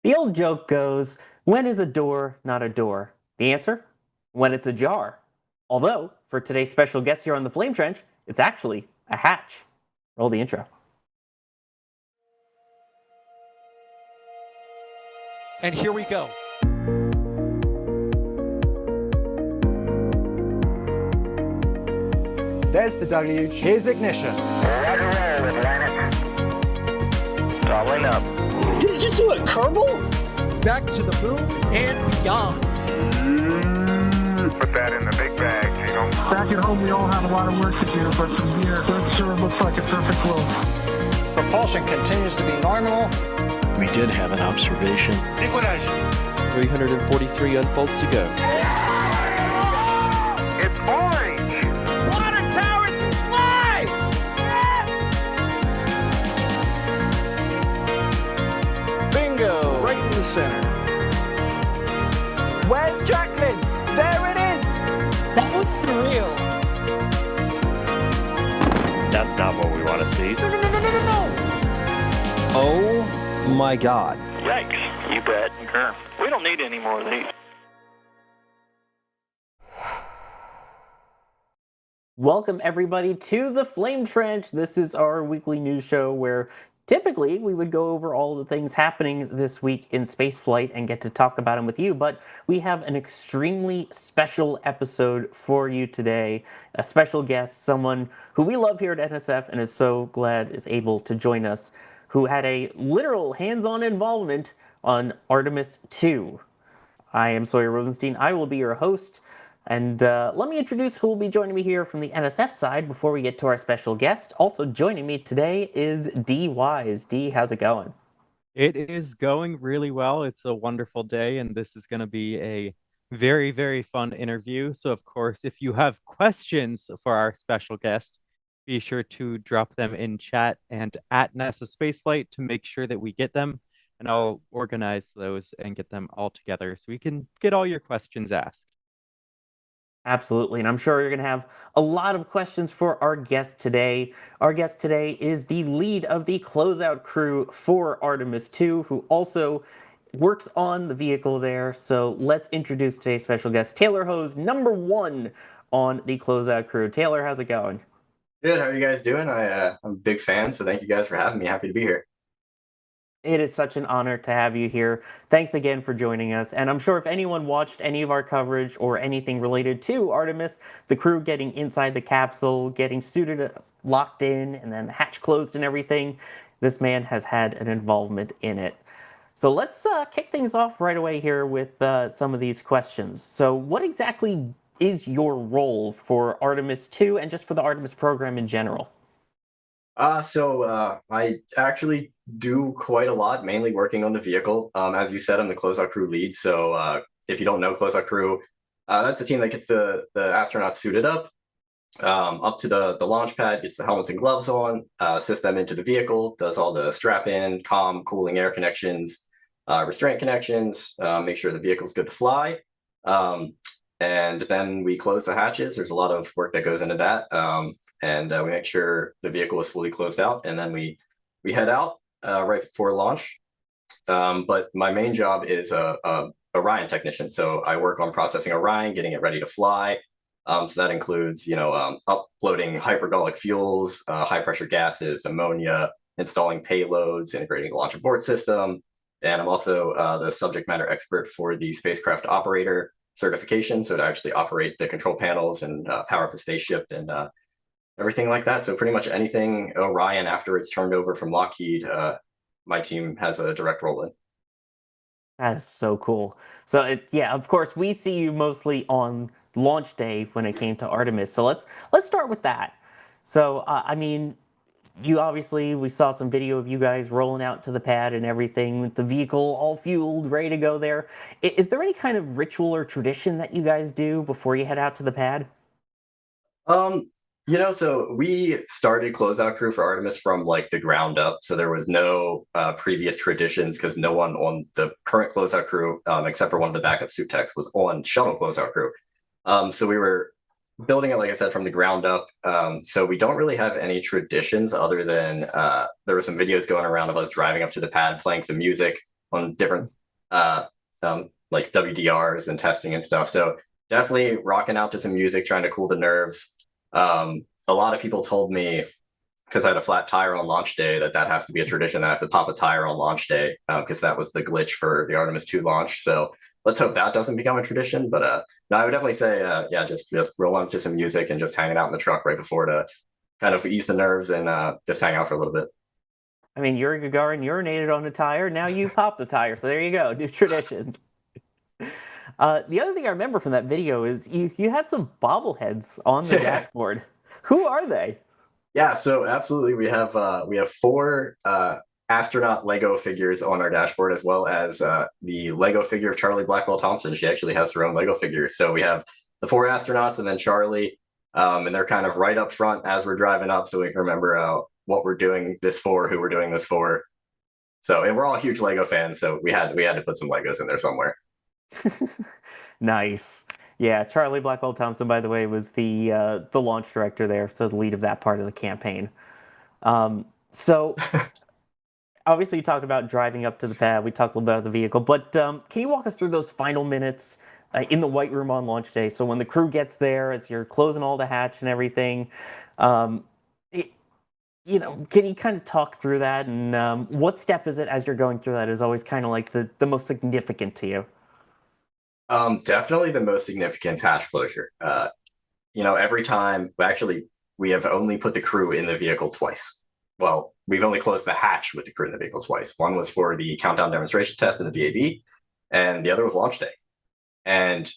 The old joke goes, when is a door not a door? The answer? When it's ajar. Although, for today's special guest here on the Flame Trench, it's actually a hatch. Roll the intro. And here we go. There's the deluge. Here's ignition. Doubling up. Did it just do a Kerbal? Back to the moon and beyond. Put that in the big bag, Gino. Back at home, we all have a lot of work to do, but from here, that sure looks like a perfect world. Propulsion continues to be normal. We did have an observation. Equalize. 343 unfolds to go. It's orange. Water towers can fly! Bingo! Right in the center. Where's Jacqueline? There it is! That was surreal. That's not what we want to see. No! Oh my God. Yikes. You bet. Sure. We don't need any more of these. Welcome, everybody, to the Flame Trench. This is our weekly news show where typically we would go over all the things happening this week in spaceflight and get to talk about them with you, but we have an extremely special episode for you today. A special guest, someone who we love here at NSF and is so glad is able to join us, who had a literal hands-on involvement on Artemis II. I am Sawyer Rosenstein. I will be your host. And let me introduce who will be joining me here from the NSF side before we get to our special guest. Also joining me today is D Wise. D, how's it going? It is going really well. It's a wonderful day, and this is going to be a very, very fun interview. So, of course, if you have questions for our special guest, be sure to drop them in chat and at NASASpaceflight to make sure that we get them, and I'll organize those and get them all together so we can get all your questions asked. Absolutely, and I'm sure you're going to have a lot of questions for our guest today. Our guest today is the lead of the closeout crew for Artemis II, who also works on the vehicle there. So let's introduce today's special guest, Taylor Hose, #1 on the closeout crew. Taylor, how's it going? Good. How are you guys doing? I'm a big fan, so thank you guys for having me. Happy to be here. It is such an honor to have you here. Thanks again for joining us. And I'm sure if anyone watched any of our coverage or anything related to Artemis, the crew getting inside the capsule, getting suited, locked in, and then the hatch closed and everything, this man has had an involvement in it. So let's kick things off right away here with some of these questions. So what exactly is your role for Artemis II and just for the Artemis program in general? I actually do quite a lot, mainly working on the vehicle. As you said, I'm the closeout crew lead. So if you don't know closeout crew, that's a team that gets the astronauts suited up to the launch pad, gets the helmets and gloves on, assists them into the vehicle, does all the strap-in, comm, cooling, air connections, restraint connections, make sure the vehicle's good to fly. And then we close the hatches. There's a lot of work that goes into that. And we make sure the vehicle is fully closed out, and then we head out right before launch. But my main job is a Orion technician. So I work on processing Orion, getting it ready to fly. So that includes, uploading hypergolic fuels, high pressure gases, ammonia, installing payloads, integrating the launch abort system. And I'm also the subject matter expert for the spacecraft operator certification. So to actually operate the control panels and power up the spaceship and everything like that. So pretty much anything Orion after it's turned over from Lockheed, my team has a direct role in. That is so cool. So yeah, of course, we see you mostly on launch day when it came to Artemis. So let's start with that. So I mean, we saw some video of you guys rolling out to the pad and everything with the vehicle all fueled, ready to go there. Is there any kind of ritual or tradition that you guys do before you head out to the pad? So we started closeout crew for Artemis from like the ground up. So there was no previous traditions because no one on the current closeout crew, except for one of the backup suit techs, was on shuttle closeout crew. So we were building it, like I said, from the ground up. So we don't really have any traditions other than there were some videos going around of us driving up to the pad, playing some music on different like WDRs and testing and stuff. So definitely rocking out to some music, trying to cool the nerves. A lot of people told me, because I had a flat tire on launch day, that has to be a tradition. I have to pop a tire on launch day because that was the glitch for the Artemis II launch. So let's hope that doesn't become a tradition. But no, I would definitely say, yeah, just roll on to some music and just hanging out in the truck right before to kind of ease the nerves and just hang out for a little bit. I mean, Yuri Gagarin urinated on a tire. Now you popped the tire. So there you go. New traditions. The other thing I remember from that video is you had some bobbleheads on the dashboard. Who are they? Yeah, so absolutely, we have 4 astronaut Lego figures on our dashboard, as well as the Lego figure of Charlie Blackwell Thompson. She actually has her own Lego figure. So we have the 4 astronauts and then Charlie, and they're kind of right up front as we're driving up, so we can remember what we're doing this for, who we're doing this for. So, and we're all huge Lego fans, so we had to put some Legos in there somewhere. Nice. Yeah, Charlie Blackwell Thompson, by the way, was the launch director there, so the lead of that part of the campaign. So obviously you talked about driving up to the pad. We talked a little bit about the vehicle, but can you walk us through those final minutes in the White Room on launch day? So when the crew gets there, as you're closing all the hatch and everything, can you kind of talk through that? And what step is it as you're going through that is always kind of like the most significant to you? Definitely the most significant hatch closure. Every time, actually, we have only put the crew in the vehicle twice. Well, we've only closed the hatch with the crew in the vehicle twice. One was for the countdown demonstration test in the VAB, and the other was launch day. And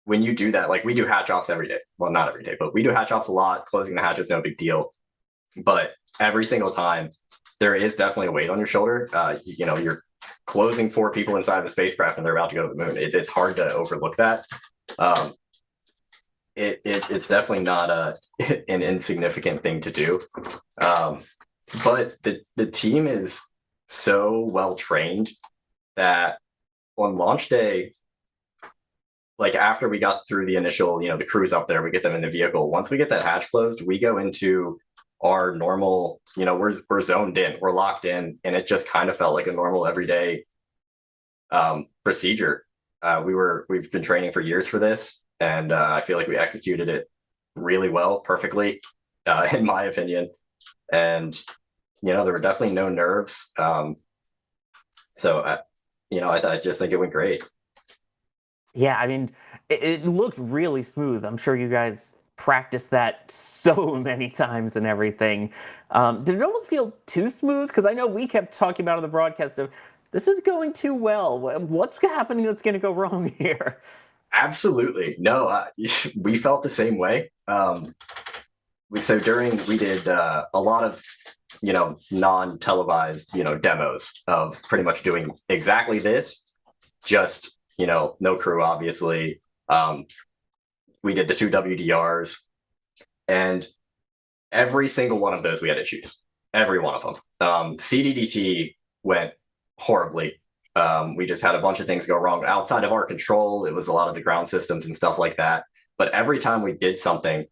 when you do that, like we do hatch ops every day. Well, not every day, but we do hatch ops a lot. Closing the hatch is no big deal. But every single time, there is definitely a weight on your shoulder. You're closing 4 people inside the spacecraft and they're about to go to the moon. It's hard to overlook that. It's definitely not an insignificant thing to do. But the team is so well trained that on launch day, like after we got through the initial, the crew's up there, we get them in the vehicle. Once we get that hatch closed, we go into our normal, we're zoned in, we're locked in, and it just kind of felt like a normal everyday procedure. We've been training for years for this, and I feel like we executed it really well, perfectly, in my opinion. And there were definitely no nerves. So I just think it went great. Yeah, I mean, it looked really smooth. I'm sure you guys practiced that so many times and everything. Did it almost feel too smooth? Because I know we kept talking about on the broadcast of, this is going too well. What's happening that's going to go wrong here? Absolutely. No, we felt the same way. We did a lot of, non-televised, demos of pretty much doing exactly this, just, no crew, obviously. We did the 2 WDRs, and every single one of those we had to choose. Every one of them. CDDT went horribly. We just had a bunch of things go wrong outside of our control. It was a lot of the ground systems and stuff like that. But every time we did something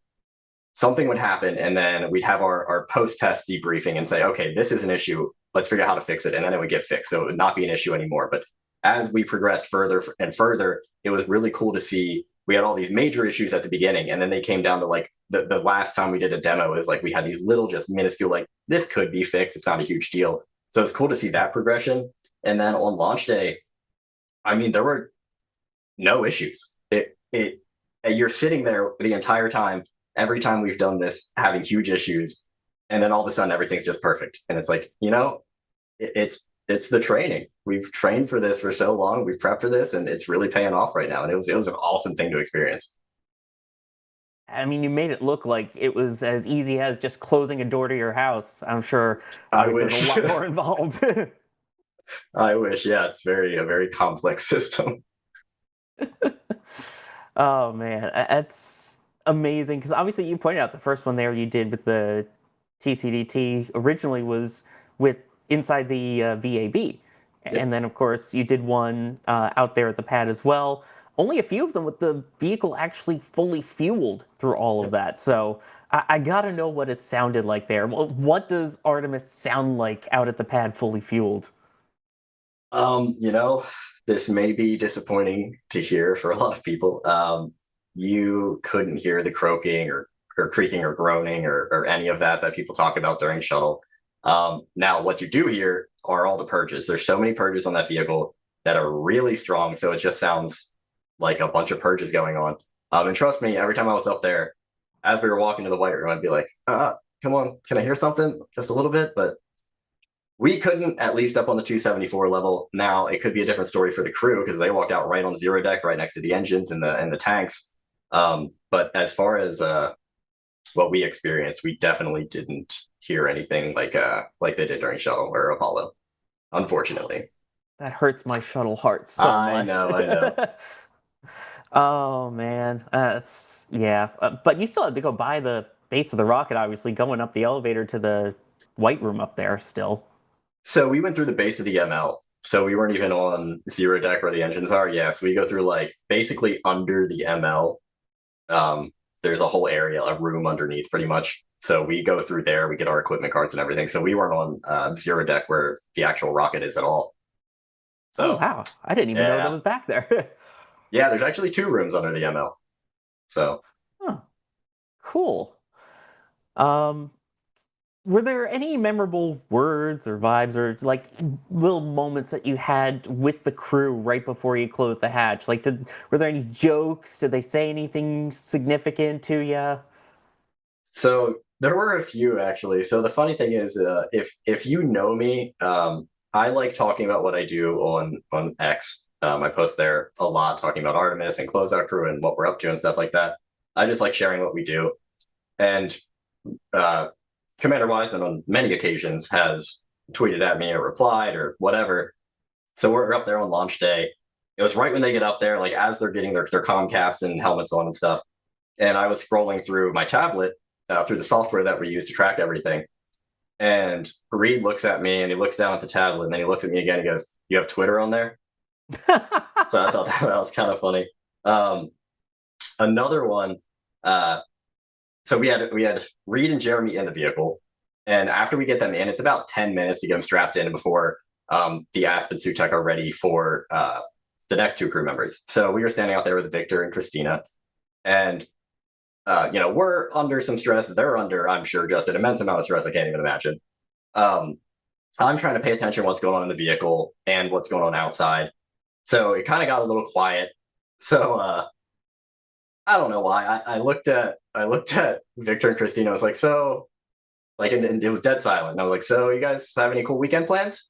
would happen, and then we'd have our post-test debriefing and say, okay, this is an issue. Let's figure out how to fix it. And then it would get fixed. So it would not be an issue anymore. But as we progressed further and further, it was really cool to see. We had all these major issues at the beginning, and then they came down to like the last time we did a demo is like we had these little, just minuscule, like this could be fixed. It's not a huge deal. So it's cool to see that progression. And then on launch day, I mean, there were no issues. You're sitting there the entire time, every time we've done this, having huge issues, and then all of a sudden everything's just perfect. And it's like, it's the training. We've trained for this for so long. We've prepped for this, and it's really paying off right now. And it was an awesome thing to experience. I mean, you made it look like it was as easy as just closing a door to your house. I'm sure there's a lot more involved. I wish. Yeah, it's a very complex system. Oh man, that's amazing. Because obviously you pointed out the first one there you did with the TCDT originally was with inside the VAB. And then, of course, you did one out there at the pad as well. Only a few of them with the vehicle actually fully fueled through all of that. So I got to know what it sounded like there. What does Artemis sound like out at the pad fully fueled? You know, this may be disappointing to hear for a lot of people. You couldn't hear the croaking or creaking or groaning or any of that people talk about during shuttle. Now, what you do hear are all the purges. There's so many purges on that vehicle that are really strong, so it just sounds like a bunch of purges going on. And trust me, every time I was up there, as we were walking to the white room, I'd be like, come on, can I hear something? Just a little bit, but we couldn't, at least up on the 274 level. Now it could be a different story for the crew because they walked out right on zero deck, right next to the engines and the tanks. But as far as what we experienced, we definitely didn't hear anything like they did during shuttle or Apollo, unfortunately. That hurts my shuttle heart so I much. I know. Oh man, that's yeah. But you still had to go by the base of the rocket, obviously, going up the elevator to the white room up there still. So we went through the base of the ML. So we weren't even on zero deck where the engines are. Yes, we go through like basically under the ML. There's a whole area, a room underneath pretty much. So we go through there, we get our equipment cards and everything. So we weren't on zero deck where the actual rocket is at all. So oh wow, I didn't even know that was back there. Yeah, there's actually two rooms under the ML. So cool. Were there any memorable words or vibes or like little moments that you had with the crew right before you closed the hatch? Like, were there any jokes? Did they say anything significant to you? So there were a few actually. So the funny thing is, if you know me, I like talking about what I do on X. I post there a lot, talking about Artemis and closeout crew and what we're up to and stuff like that. I just like sharing what we do. And Commander Wiseman on many occasions has tweeted at me or replied or whatever. So we're up there on launch day. It was right when they get up there, like as they're getting their comm caps and helmets on and stuff. And I was scrolling through my tablet through the software that we use to track everything. And Reed looks at me and he looks down at the tablet and then he looks at me again. He goes, "You have Twitter on there?" So I thought that was kind of funny. Another one. So we had Reed and Jeremy in the vehicle, and after we get them in, it's about 10 minutes to get them strapped in before the Aspen suit tech are ready for the next two crew members. So we were standing out there with Victor and Christina, and we're under some stress. They're under, I'm sure, just an immense amount of stress. I can't even imagine. I'm trying to pay attention to what's going on in the vehicle and what's going on outside. So it kind of got a little quiet. So I don't know why. I looked at Victor and Christina. I was like, so, like, and it was dead silent. And I was like, so you guys have any cool weekend plans?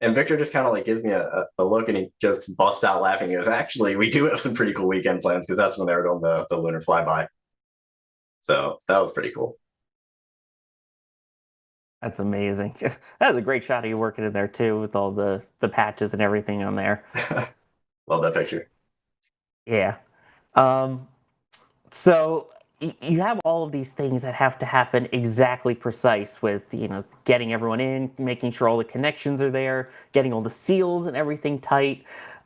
And Victor just kind of like gives me a look and he just busts out laughing. He goes, actually, we do have some pretty cool weekend plans because that's when they were doing the lunar flyby. So that was pretty cool. That's amazing. That was a great shot of you working in there too, with all the patches and everything on there. Love that picture. Yeah. So you have all of these things that have to happen exactly precise with, getting everyone in, making sure all the connections are there, getting all the seals and everything tight.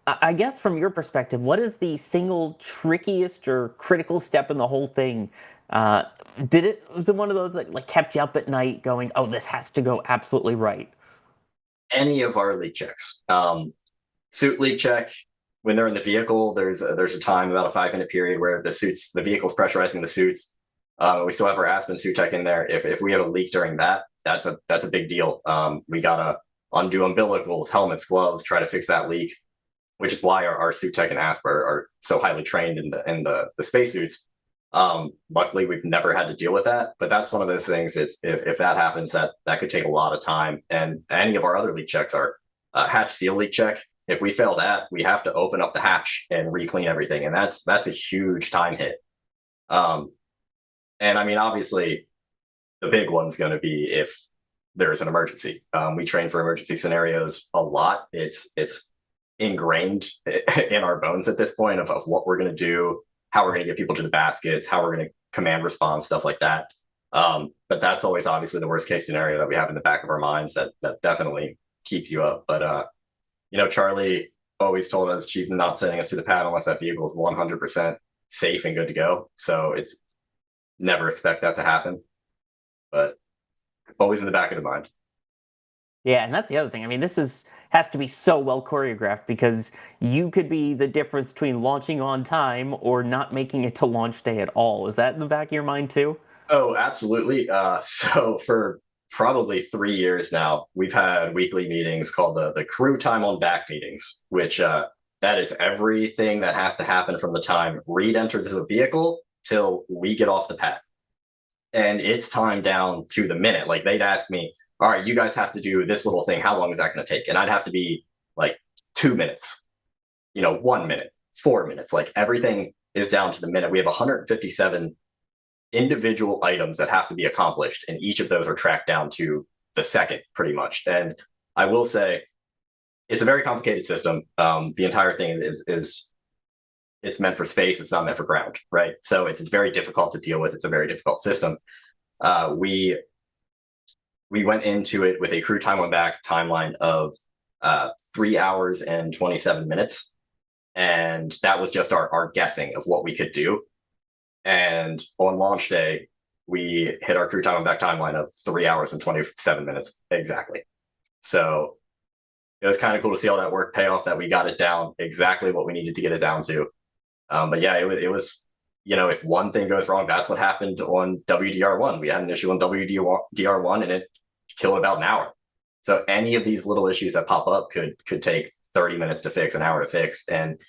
I guess from your perspective, what is the single trickiest or critical step in the whole thing? Was it one of those that like kept you up at night going, oh, this has to go absolutely right? Any of our leak checks. Suit leak check, when they're in the vehicle, there's a time, about a 5-minute period where the vehicle's pressurizing the suits. We still have our Aspen suit tech in there. If we have a leak during that, that's a big deal. We gotta undo umbilicals, helmets, gloves, try to fix that leak, which is why our suit tech and Asp are so highly trained in the spacesuits. Luckily, we've never had to deal with that, but that's one of those things. If that happens, that could take a lot of time. And any of our other leak checks are hatch seal leak check. If we fail that, we have to open up the hatch and re-clean everything, and that's a huge time hit. And I mean, obviously, the big one's going to be if there's an emergency. We train for emergency scenarios a lot. It's ingrained in our bones at this point of what we're going to do, how we're going to get people to the baskets, how we're going to command response, stuff like that. But that's always obviously the worst case scenario that we have in the back of our minds that definitely keeps you up. But Charlie always told us she's not sending us to the pad unless that vehicle is 100% safe and good to go. So it's never expect that to happen, but always in the back of the mind. Yeah, and that's the other thing. I mean, has to be so well choreographed because you could be the difference between launching on time or not making it to launch day at all. Is that in the back of your mind too? Oh, absolutely. So for probably 3 years now, we've had weekly meetings called the crew time on back meetings, which that is everything that has to happen from the time Reed enters the vehicle till we get off the pad. And it's timed down to the minute. Like they'd ask me, all right, you guys have to do this little thing. How long is that going to take? And I'd have to be like 2 minutes, 1 minute, 4 minutes. Like everything is down to the minute. We have 157 individual items that have to be accomplished, and each of those are tracked down to the second, pretty much. And I will say, it's a very complicated system. The entire thing is it's meant for space. It's not meant for ground, right? So it's very difficult to deal with. It's a very difficult system. We went into it with a crew time on back timeline of 3 hours and 27 minutes. And that was just our guessing of what we could do. And on launch day, we hit our crew time on back timeline of 3 hours and 27 minutes exactly. So it was kind of cool to see all that work pay off, that we got it down exactly what we needed to get it down to. But yeah, it was, if one thing goes wrong, that's what happened on WDR1. We had an issue on WDR1 and it killed about an hour. So any of these little issues that pop up could take 30 minutes to fix, an hour to fix. And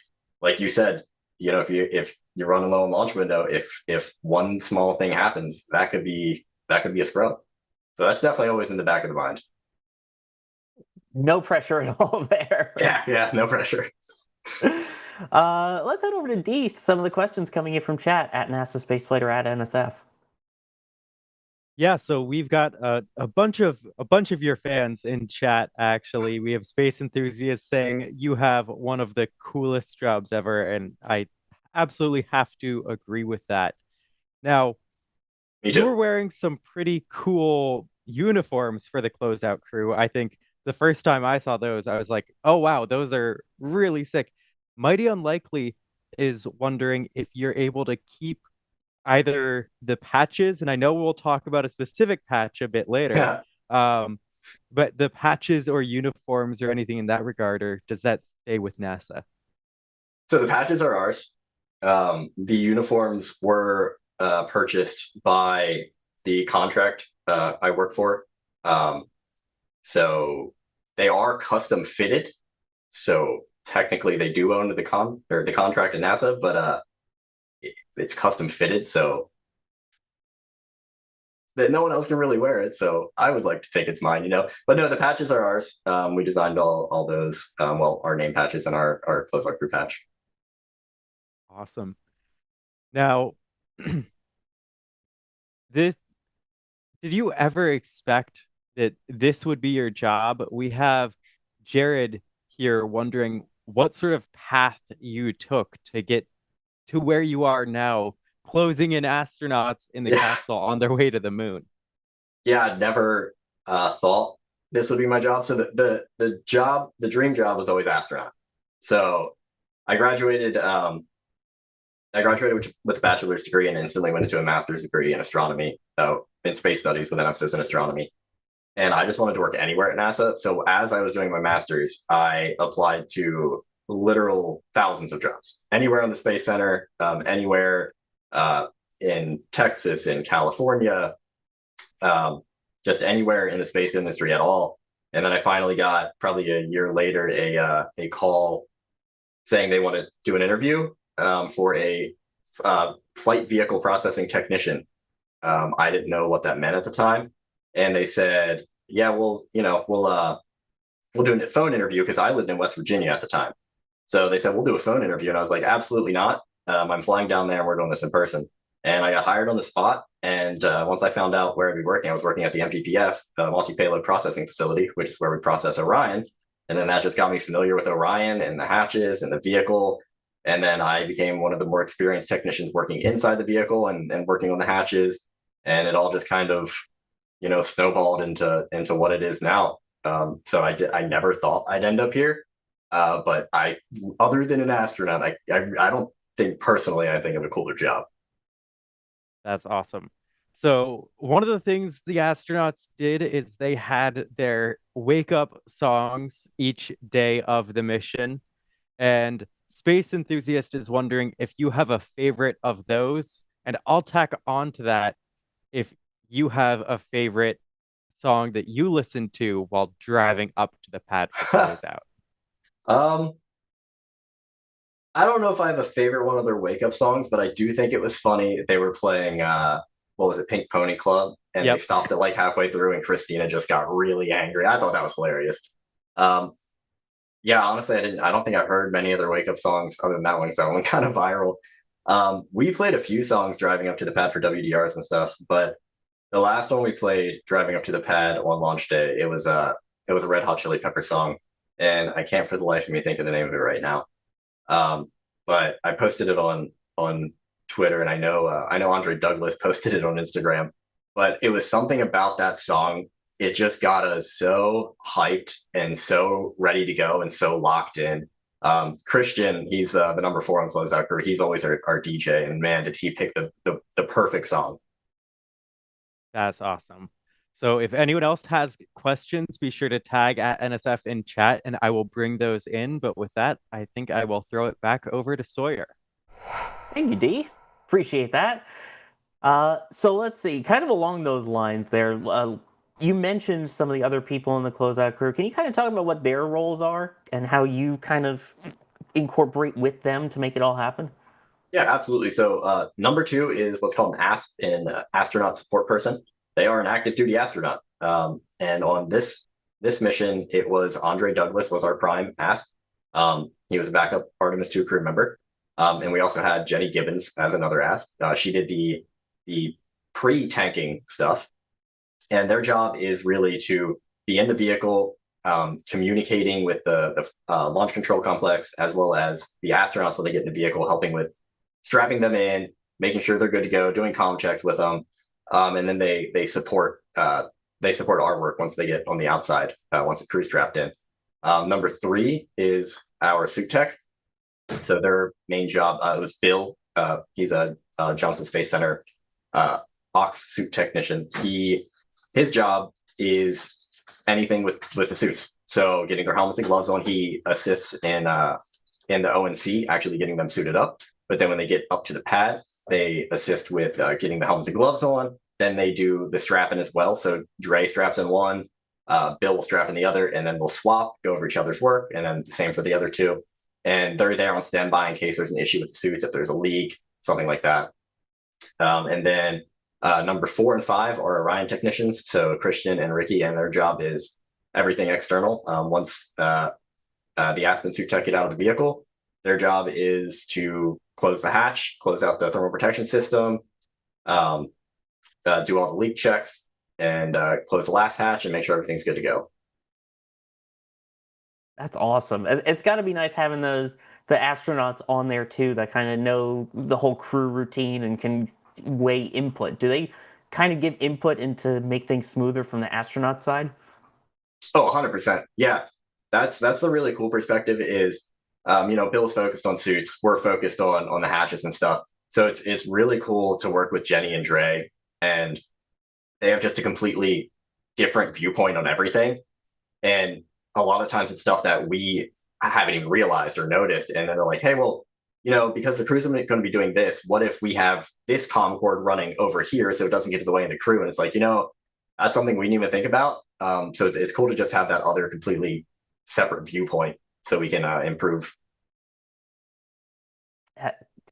like you said, if you're running low on launch window, if one small thing happens, that could be a scrub. So that's definitely always in the back of the mind. No pressure at all there. Yeah, no pressure. Let's head over to D. Some of the questions coming in from chat at NASASpaceflight or at NSF. Yeah, so we've got a bunch of your fans in chat. Actually, we have Space Enthusiasts saying you have one of the coolest jobs ever, and I absolutely have to agree with that. Now, you were wearing some pretty cool uniforms for the closeout crew. I think the first time I saw those, I was like, oh wow, those are really sick. Mighty Unlikely is wondering if you're able to keep either the patches, and I know we'll talk about a specific patch a bit later, but the patches or uniforms or anything in that regard, or does that stay with NASA? So the patches are ours. The uniforms were purchased by the contract I work for. So they are custom fitted. So technically they do own the contract at NASA, but it's custom fitted, so that no one else can really wear it. So I would like to think it's mine, But no, the patches are ours. We designed all those. Our name patches and our closeout crew patch. Awesome. Now, did you ever expect that this would be your job? We have Jared here wondering what sort of path you took to get to where you are now, closing in astronauts in the capsule on their way to the moon. Yeah, I never thought this would be my job. So the dream job was always astronaut. So I graduated with a bachelor's degree and instantly went into a master's degree in astronomy, in space studies with an emphasis in astronomy. And I just wanted to work anywhere at NASA. So as I was doing my master's, I applied to literal thousands of jobs, anywhere on the Space Center, anywhere in Texas, in California, just anywhere in the space industry at all. And then I finally got, probably a year later, a call saying they want to do an interview for a flight vehicle processing technician. I didn't know what that meant at the time. And they said, yeah, we'll do a phone interview, because I lived in West Virginia at the time. So they said, we'll do a phone interview. And I was like, absolutely not. I'm flying down there and we're doing this in person. And I got hired on the spot. And once I found out where I'd be working, I was working at the MPPF, multi-payload processing facility, which is where we process Orion. And then that just got me familiar with Orion and the hatches and the vehicle. And then I became one of the more experienced technicians working inside the vehicle and working on the hatches. And it all just kind of, snowballed into what it is now. So I never thought I'd end up here. But other than an astronaut, I don't think personally I think of a cooler job. That's awesome. So one of the things the astronauts did is they had their wake up songs each day of the mission. And Space Enthusiast is wondering if you have a favorite of those. And I'll tack on to that if you have a favorite song that you listen to while driving up to the pad for closeout. Um, I don't know if I have a favorite one of their wake up songs, but I do think it was funny. They were playing what was it, Pink Pony Club, and Yep. they stopped it like halfway through, and Christina just got really angry. I thought that was hilarious. Um, yeah, honestly, I don't think I've heard many of their wake up songs other than that one, because that one went kind of viral. We played a few songs driving up to the pad for WDRs and stuff, but the last one we played driving up to the pad on launch day, it was a Red Hot Chili Pepper song, and I can't for the life of me think of the name of it right now. But I posted it on Twitter, and I know Andre Douglas posted it on Instagram. But it was something about that song. It just got us so hyped and so ready to go and so locked in. Christian, he's the number 4 on Closeout Crew. He's always our DJ, and man, did he pick the perfect song. That's awesome. So if anyone else has questions, be sure to tag at NSF in chat and I will bring those in. But with that, I think I will throw it back over to Sawyer. Thank you, D. Appreciate that. So let's see, kind of along those lines there, you mentioned some of the other people in the closeout crew. Can you kind of talk about what their roles are and how you kind of incorporate with them to make it all happen? Yeah, absolutely. So number 2 is what's called an ASP, an astronaut support person. They are an active duty astronaut. And on this mission, it was Andre Douglas was our prime ASP. He was a backup Artemis II crew member. And we also had Jenny Gibbons as another ASP. She did the pre-tanking stuff. And their job is really to be in the vehicle, communicating with the launch control complex, as well as the astronauts when they get in the vehicle, helping with strapping them in, making sure they're good to go, doing comm checks with them. And then they support our work once they get on the outside, once the crew's strapped in. Number 3 is our suit tech. So their main job was Bill. He's a Johnson Space Center aux suit technician. His job is anything with the suits. So getting their helmets and gloves on. He assists in the ONC, actually getting them suited up. But then when they get up to the pad, they assist with getting the helmets and gloves on. Then they do the strapping as well. So Dre straps in one, Bill will strap in the other, and then they'll swap, go over each other's work, and then the same for the other 2. And they're there on standby in case there's an issue with the suits, if there's a leak, something like that. And then number 4 and 5 are Orion technicians. So Christian and Ricky, and their job is everything external. Once the Aspen suit tech get out of the vehicle, their job is to close the hatch, close out the thermal protection system, do all the leak checks, and close the last hatch and make sure everything's good to go. That's awesome. It's got to be nice having the astronauts on there too that kind of know the whole crew routine and can weigh input. Do they kind of give input into make things smoother from the astronaut side? Oh, 100%. Yeah, that's the really cool perspective is, Bill's focused on suits. We're focused on the hatches and stuff. So it's really cool to work with Jenny and Dre, and they have just a completely different viewpoint on everything. And a lot of times it's stuff that we haven't even realized or noticed. And then they're like, hey, well, because the crew's going to be doing this, what if we have this comm cord running over here so it doesn't get in the way of the crew? And it's like, that's something we didn't even think about. So it's cool to just have that other completely separate viewpoint so we can improve.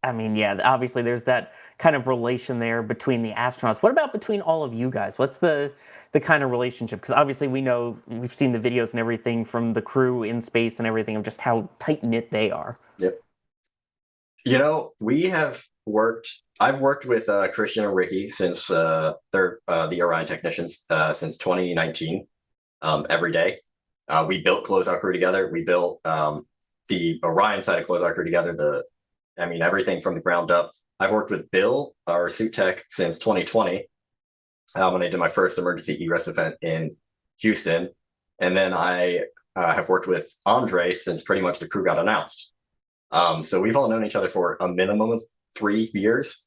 I mean, yeah, obviously there's that kind of relation there between the astronauts. What about between all of you guys? What's the kind of relationship? Because obviously we've seen the videos and everything from the crew in space and everything of just how tight-knit they are. Yep. I've worked with Christian and Ricky since they're the Orion technicians since 2019, every day. We built Closeout Crew together. We built the Orion side of Closeout Crew together. Everything from the ground up. I've worked with Bill, our suit tech, since 2020 when I did my first emergency egress event in Houston. And then I have worked with Andre since pretty much the crew got announced. So we've all known each other for a minimum of 3 years.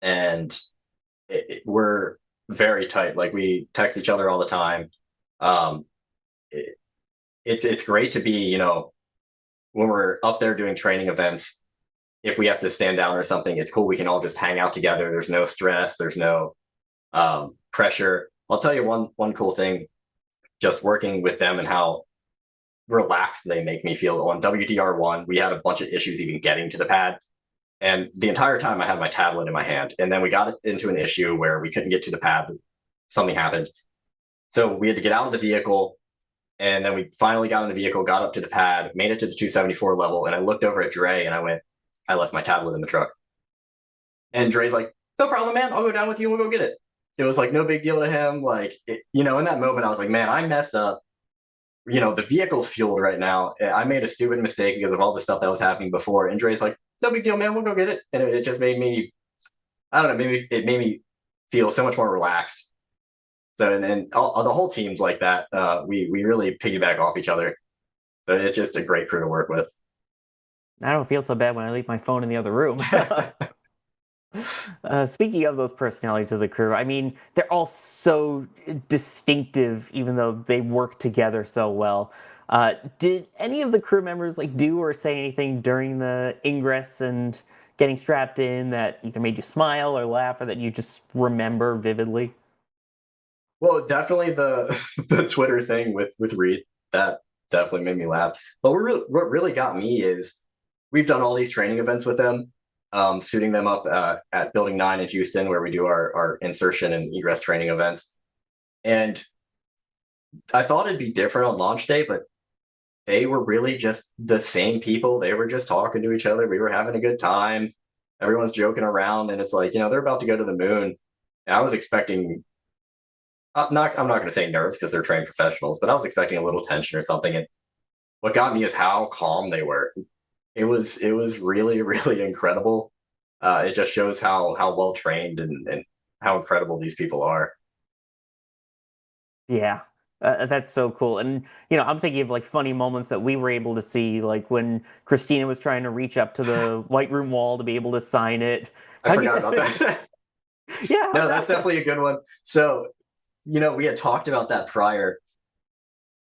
And we're very tight. Like we text each other all the time. Um, it, it's great to be, when we're up there doing training events. If we have to stand down or something, it's cool. We can all just hang out together. There's no stress. There's no pressure. I'll tell you one cool thing. Just working with them and how relaxed they make me feel. On WDR1, we had a bunch of issues even getting to the pad. And the entire time I had my tablet in my hand. And then we got into an issue where we couldn't get to the pad. Something happened. So we had to get out of the vehicle. And then we finally got in the vehicle, got up to the pad, made it to the 274 level. And I looked over at Dre and I went, I left my tablet in the truck. And Dre's like, no problem, man. I'll go down with you. We'll go get it. It was like no big deal to him. Like, in that moment, I was like, man, I messed up. The vehicle's fueled right now. I made a stupid mistake because of all the stuff that was happening before. And Dre's like, no big deal, man. We'll go get it. And it just made me, I don't know, it made me feel so much more relaxed. So, and all, the whole team's like that. We really piggyback off each other. So it's just a great crew to work with. I don't feel so bad when I leave my phone in the other room. Speaking of those personalities of the crew, I mean, they're all so distinctive, even though they work together so well. Did any of the crew members do or say anything during the ingress and getting strapped in that either made you smile or laugh, or that you just remember vividly? Well, definitely the Twitter thing with Reed, that definitely made me laugh. But what really got me is we've done all these training events with them. Suiting them up at Building 9 in Houston, where we do our insertion and egress training events. And I thought it'd be different on launch day, but they were really just the same people. They were just talking to each other. We were having a good time. Everyone's joking around, and it's like, they're about to go to the moon. And I was expecting, I'm not going to say nerves because they're trained professionals, but I was expecting a little tension or something. And what got me is how calm they were. It was really, really incredible. It just shows how well trained and how incredible these people are. Yeah, that's so cool. And I'm thinking of funny moments that we were able to see, like when Christina was trying to reach up to the White Room wall to be able to sign it. I forgot about that. Yeah, no, that's definitely a good one. So, we had talked about that prior,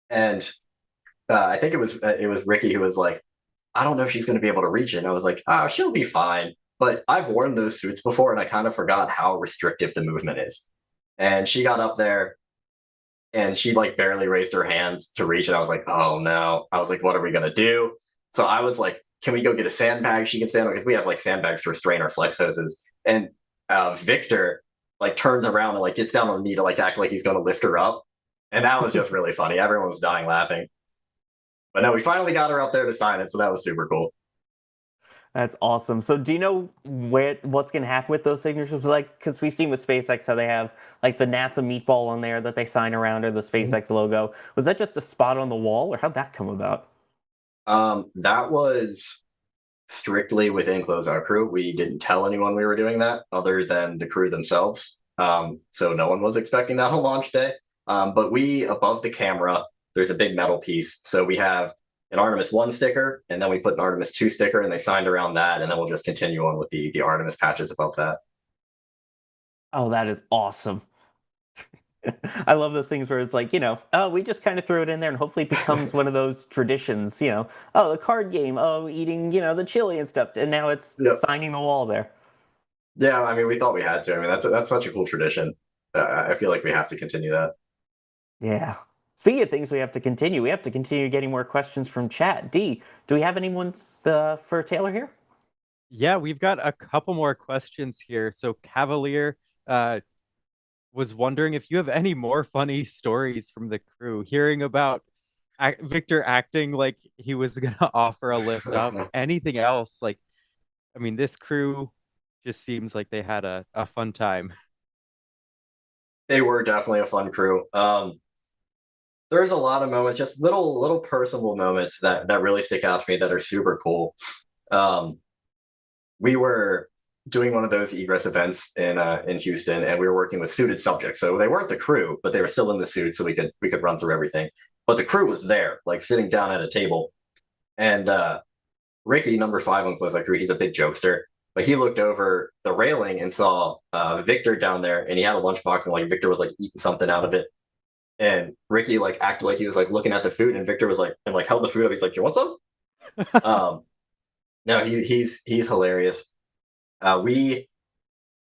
and I think it was Ricky who was like, I don't know if she's going to be able to reach it. And I was like, she'll be fine. But I've worn those suits before, and I kind of forgot how restrictive the movement is. And she got up there, and she barely raised her hands to reach it. I was like, oh no. I was like, what are we going to do? So I was like, can we go get a sandbag she can stand on? Because we have sandbags to restrain our flex hoses. And Victor turns around and gets down on a knee to act like he's going to lift her up. And that was just really funny. Everyone was dying laughing. But no, we finally got her up there to sign it, so that was super cool. That's awesome. So do you know what's going to happen with those signatures? Because we've seen with SpaceX how they have the NASA meatball on there that they sign around, or the SpaceX logo. Was that just a spot on the wall, or how'd that come about? That was strictly within Closeout Crew. We didn't tell anyone we were doing that other than the crew themselves. So no one was expecting that on launch day. But we, above the camera, there's a big metal piece. So we have an Artemis 1 sticker, and then we put an Artemis 2 sticker, and they signed around that, and then we'll just continue on with the Artemis patches above that. Oh, that is awesome. I love those things where it's we just kind of threw it in there, and hopefully it becomes one of those traditions, the card game, eating, the chili and stuff, and now it's signing the wall there. Yeah, I mean, we thought we had to. I mean, that's such a cool tradition. I feel like we have to continue that. Yeah. Speaking of things we have to continue getting more questions from chat. D, do we have anyone for Taylor here? Yeah, we've got a couple more questions here. So Cavalier was wondering if you have any more funny stories from the crew, hearing about Victor acting like he was going to offer a lift up, anything else. This crew just seems like they had a fun time. They were definitely a fun crew. There's a lot of moments, just little personal moments that really stick out to me that are super cool. We were doing one of those egress events in Houston, and we were working with suited subjects. So they weren't the crew, but they were still in the suit, so we could run through everything. But the crew was there, sitting down at a table. And Ricky, number 5 on Close Crew, he's a big jokester. but he looked over the railing and saw Victor down there, and he had a lunchbox, and like Victor was like eating something out of it. And Ricky like acted like he was like looking at the food, and Victor was like and like held the food up. He's like, "You want some?" No, he's hilarious. We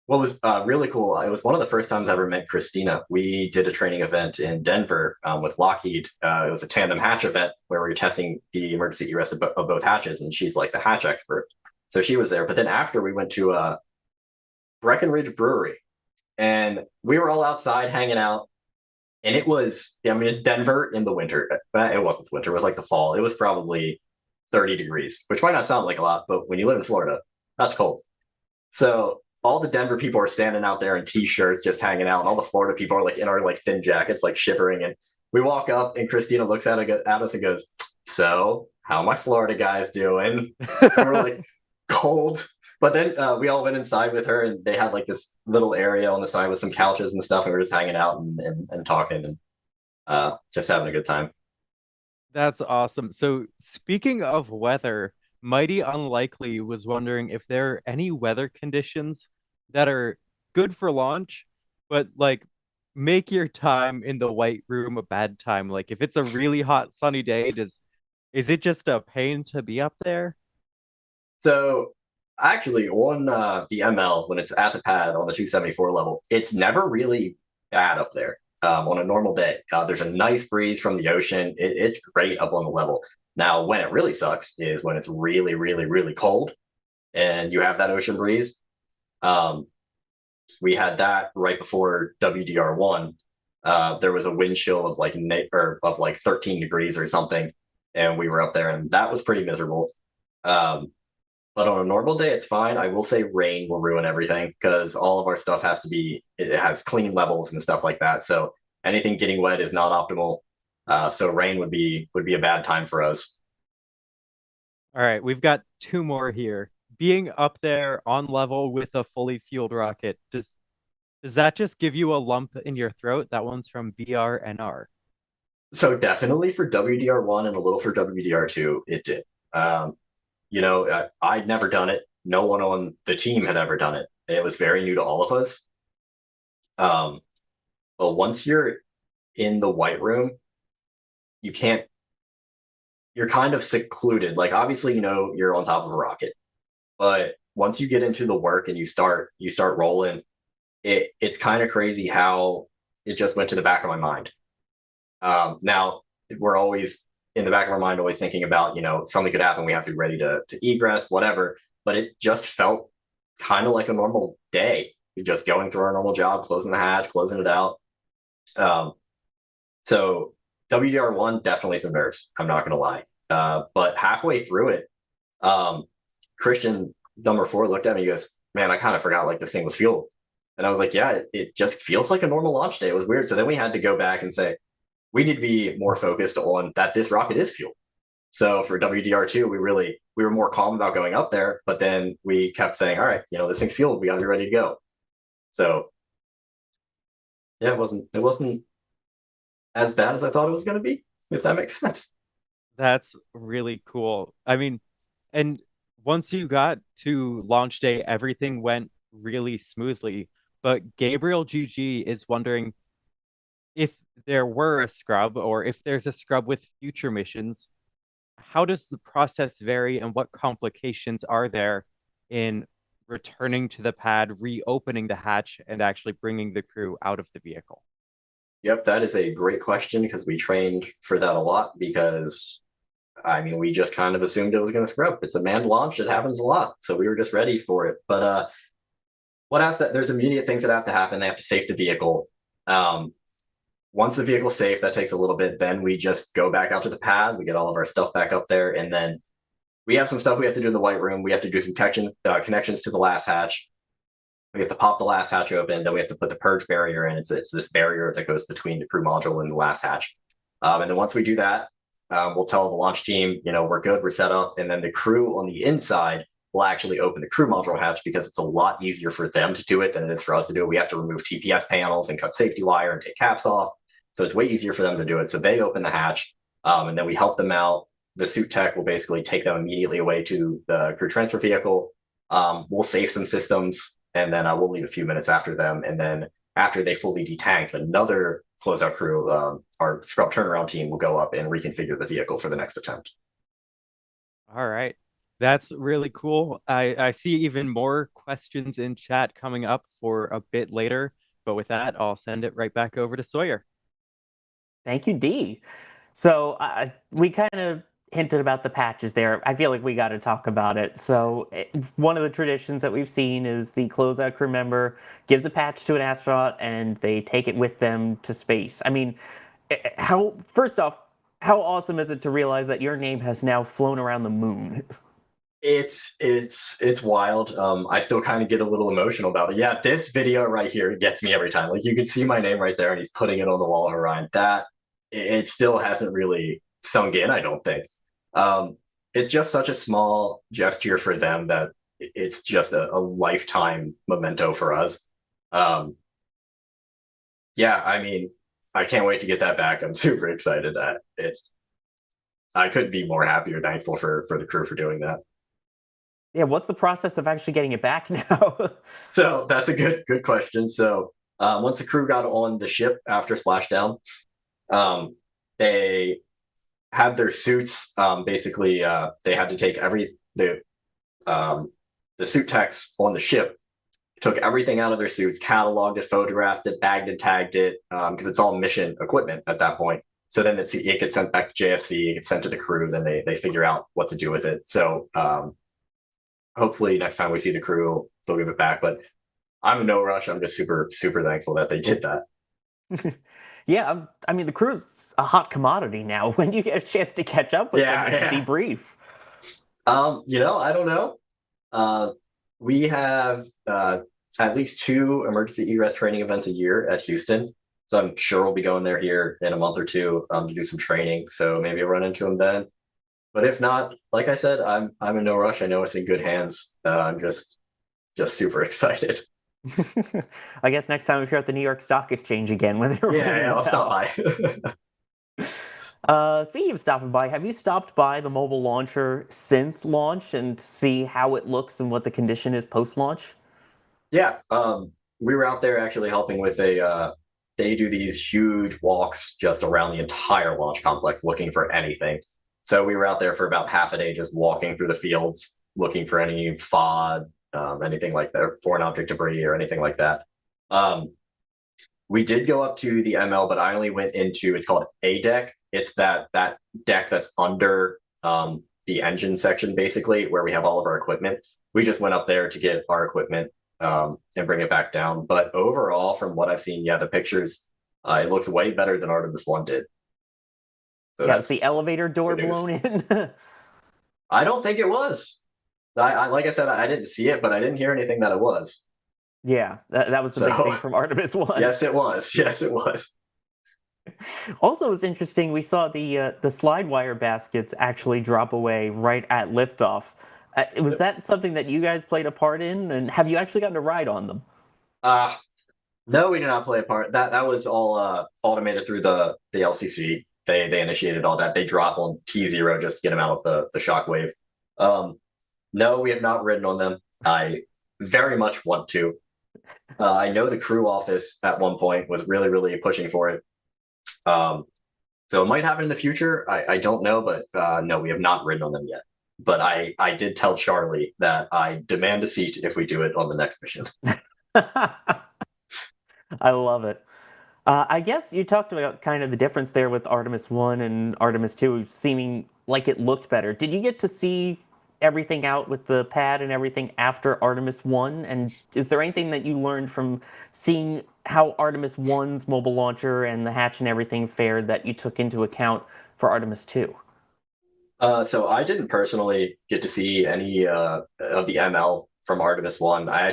What was really cool, it was one of the first times I ever met Christina. We did a training event in Denver with Lockheed. It was a tandem hatch event where we were testing the emergency egress of both hatches, and she's like the hatch expert. So she was there. But then after, we went to Breckenridge Brewery, and we were all outside hanging out. And it was, I mean, it's Denver in the winter. It wasn't the winter, it was like the fall. It was probably 30 degrees, which might not sound like a lot, but when you live in Florida, that's cold. So all the Denver people are standing out there in t-shirts, just hanging out, and all the Florida people are like in our like thin jackets, like shivering. And we walk up, and Christina looks at us and goes, "So, how my Florida guys doing?" And we're like, cold. But then we all went inside with her, and they had like this little area on the side with some couches and stuff, and we are just hanging out and talking and just having a good time. That's awesome. So speaking of weather, Mighty Unlikely was wondering if there are any weather conditions that are good for launch, but like make your time in the White Room a bad time. Like if it's a really hot sunny day, is it just a pain to be up there? So actually on the ML, when it's at the pad on the 274 level, it's never really bad up there. On a normal day, there's a nice breeze from the ocean. It's great up on the level. Now, when it really sucks is when it's really, really, really cold and you have that ocean breeze. We had that right before WDR1. There was a wind chill of like 13 degrees or something, and we were up there, and that was pretty miserable. But on a normal day, it's fine. I will say rain will ruin everything because all of our stuff it has clean levels and stuff like that. So anything getting wet is not optimal. So rain would be a bad time for us. All right, we've got two more here. Being up there on level with a fully fueled rocket, does that just give you a lump in your throat? That one's from BRNR. So definitely for WDR1 and a little for WDR2, it did. I'd never done it. No one on the team had ever done it. It was very new to all of us. But once you're in the White Room, you're kind of secluded. Like obviously, you're on top of a rocket, but once you get into the work and you start rolling, it's kind of crazy how it just went to the back of my mind. Now we're always in the back of our mind, always thinking about, something could happen. We have to be ready to egress, whatever. But it just felt kind of like a normal day. You're just going through our normal job, closing the hatch, closing it out. So WDR1 definitely some nerves. I'm not going to lie. But halfway through it, Christian number 4 looked at me. He goes, "Man, I kind of forgot like this thing was fueled." And I was like, "Yeah, it just feels like a normal launch day." It was weird. So then we had to go back and say, we need to be more focused on that this rocket is fueled. So for WDR2, we were more calm about going up there, but then we kept saying, "All right, this thing's fueled. We got to be ready to go." So yeah, it wasn't as bad as I thought it was going to be, if that makes sense. That's really cool. I mean, and once you got to launch day, everything went really smoothly. But Gabriel GG is wondering if there were a scrub or if there's a scrub with future missions, how does the process vary and what complications are there in returning to the pad, reopening the hatch, and actually bringing the crew out of the vehicle? Yep, that is a great question because we trained for that a lot because, I mean, we just kind of assumed it was going to scrub. It's a manned launch. It happens a lot. So we were just ready for it. But there's immediate things that have to happen. They have to safe the vehicle. Once the vehicle's safe, that takes a little bit. Then we just go back out to the pad. We get all of our stuff back up there. And then we have some stuff we have to do in the White Room. We have to do some connections to the last hatch. We have to pop the last hatch open. Then we have to put the purge barrier in. It's this barrier that goes between the crew module and the last hatch. And then once we do that, we'll tell the launch team, we're good, we're set up. And then the crew on the inside will actually open the crew module hatch because it's a lot easier for them to do it than it is for us to do it. We have to remove TPS panels and cut safety wire and take caps off. So it's way easier for them to do it. So they open the hatch, and then we help them out. The suit tech will basically take them immediately away to the crew transfer vehicle. We'll save some systems, and then we'll leave a few minutes after them. And then after they fully detank, another closeout crew, our scrub turnaround team, will go up and reconfigure the vehicle for the next attempt. All right. That's really cool. I see even more questions in chat coming up for a bit later. But with that, I'll send it right back over to Sawyer. Thank you, Dee. So we kind of hinted about the patches there. I feel like we got to talk about it. So one of the traditions that we've seen is the closeout crew member gives a patch to an astronaut and they take it with them to space. I mean, first off, how awesome is it to realize that your name has now flown around the moon? It's wild. I still kind of get a little emotional about it. Yeah, this video right here gets me every time. Like, you can see my name right there, and he's putting it on the wall of Orion. That it still hasn't really sunk in, I don't think. It's just such a small gesture for them that it's just a lifetime memento for us. Yeah, I mean, I can't wait to get that back. I'm super excited. I couldn't be more happy or thankful for the crew for doing that. Yeah, what's the process of actually getting it back now? So that's a good question. So once the crew got on the ship after splashdown, they had their suits. Basically, they had to take the suit techs on the ship took everything out of their suits, cataloged it, photographed it, bagged and tagged it, because it's all mission equipment at that point. So then it gets sent back to JSC, it gets sent to the crew, then they figure out what to do with it. So hopefully next time we see the crew, they'll give it back. But I'm in no rush. I'm just super thankful that they did that. Yeah, I mean, the crew's a hot commodity now. When do you get a chance to catch up with them and debrief? I don't know. We have at least 2 emergency egress training events a year at Houston. So I'm sure we'll be going there here in a month or 2 to do some training. So maybe I'll run into them then. But if not, like I said, I'm in no rush. I know it's in good hands. I'm just super excited. I guess next time if you're at the New York Stock Exchange again, when yeah, I'll stop by. Speaking of stopping by, have you stopped by the mobile launcher since launch and see how it looks and what the condition is post-launch? Yeah, we were out there actually helping with they do these huge walks just around the entire launch complex looking for anything. So we were out there for about half a day just walking through the fields, looking for any FOD, anything like that, foreign object debris or anything like that. We did go up to the ML, but I only went into, it's called A deck. It's that deck that's under the engine section, basically, where we have all of our equipment. We just went up there to get our equipment and bring it back down. But overall, from what I've seen, yeah, the pictures, it looks way better than Artemis 1 did. So yeah, it's the elevator door blown in. I don't think it was. Like I said, I didn't see it, but I didn't hear anything that it was. Yeah, that was the big thing from Artemis 1. Yes, it was. Yes, it was. Also, it was interesting. We saw the slide wire baskets actually drop away right at liftoff. Was that something that you guys played a part in, and have you actually gotten to ride on them? No, we did not play a part. That was all automated through the LCC. They initiated all that. They drop on T0 just to get them out of the shockwave. No, we have not ridden on them. I very much want to. I know the crew office at one point was really pushing for it. So it might happen in the future. I don't know, but no, we have not ridden on them yet. But I did tell Charlie that I demand a seat if we do it on the next mission. I love it. I guess you talked about kind of the difference there with Artemis 1 and Artemis 2 seeming like it looked better. Did you get to see everything out with the pad and everything after Artemis 1? And is there anything that you learned from seeing how Artemis 1's mobile launcher and the hatch and everything fared that you took into account for Artemis 2? So I didn't personally get to see any of the ML from Artemis 1. I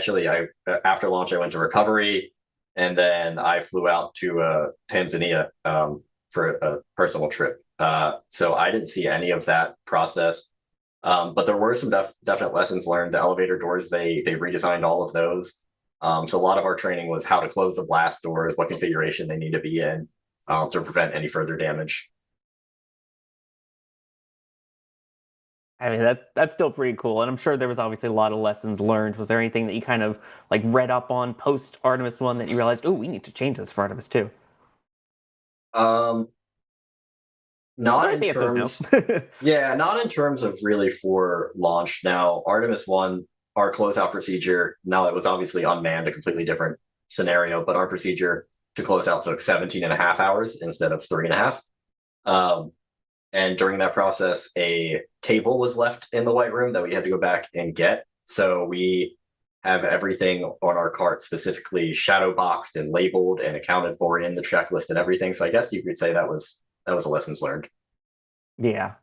after launch, I went to recovery, and then I flew out to Tanzania for a personal trip. So I didn't see any of that process. But there were some definite lessons learned. The elevator doors, they redesigned all of those. So a lot of our training was how to close the blast doors, what configuration they need to be in to prevent any further damage. I mean, that's still pretty cool, and I'm sure there was obviously a lot of lessons learned. Was there anything that you kind of like read up on post Artemis 1 that you realized, oh, we need to change this for Artemis 2? Um, not Sorry if in the answer is no. terms, yeah, not in terms of really for launch. Now, Artemis 1, our closeout procedure, now it was obviously unmanned, a completely different scenario, but our procedure to close out took 17 and a half hours instead of 3.5. Um, and during that process, a cable was left in the white room that we had to go back and get. So we have everything on our cart specifically shadow boxed and labeled and accounted for in the checklist and everything. So I guess you could say that was a lessons learned. Yeah.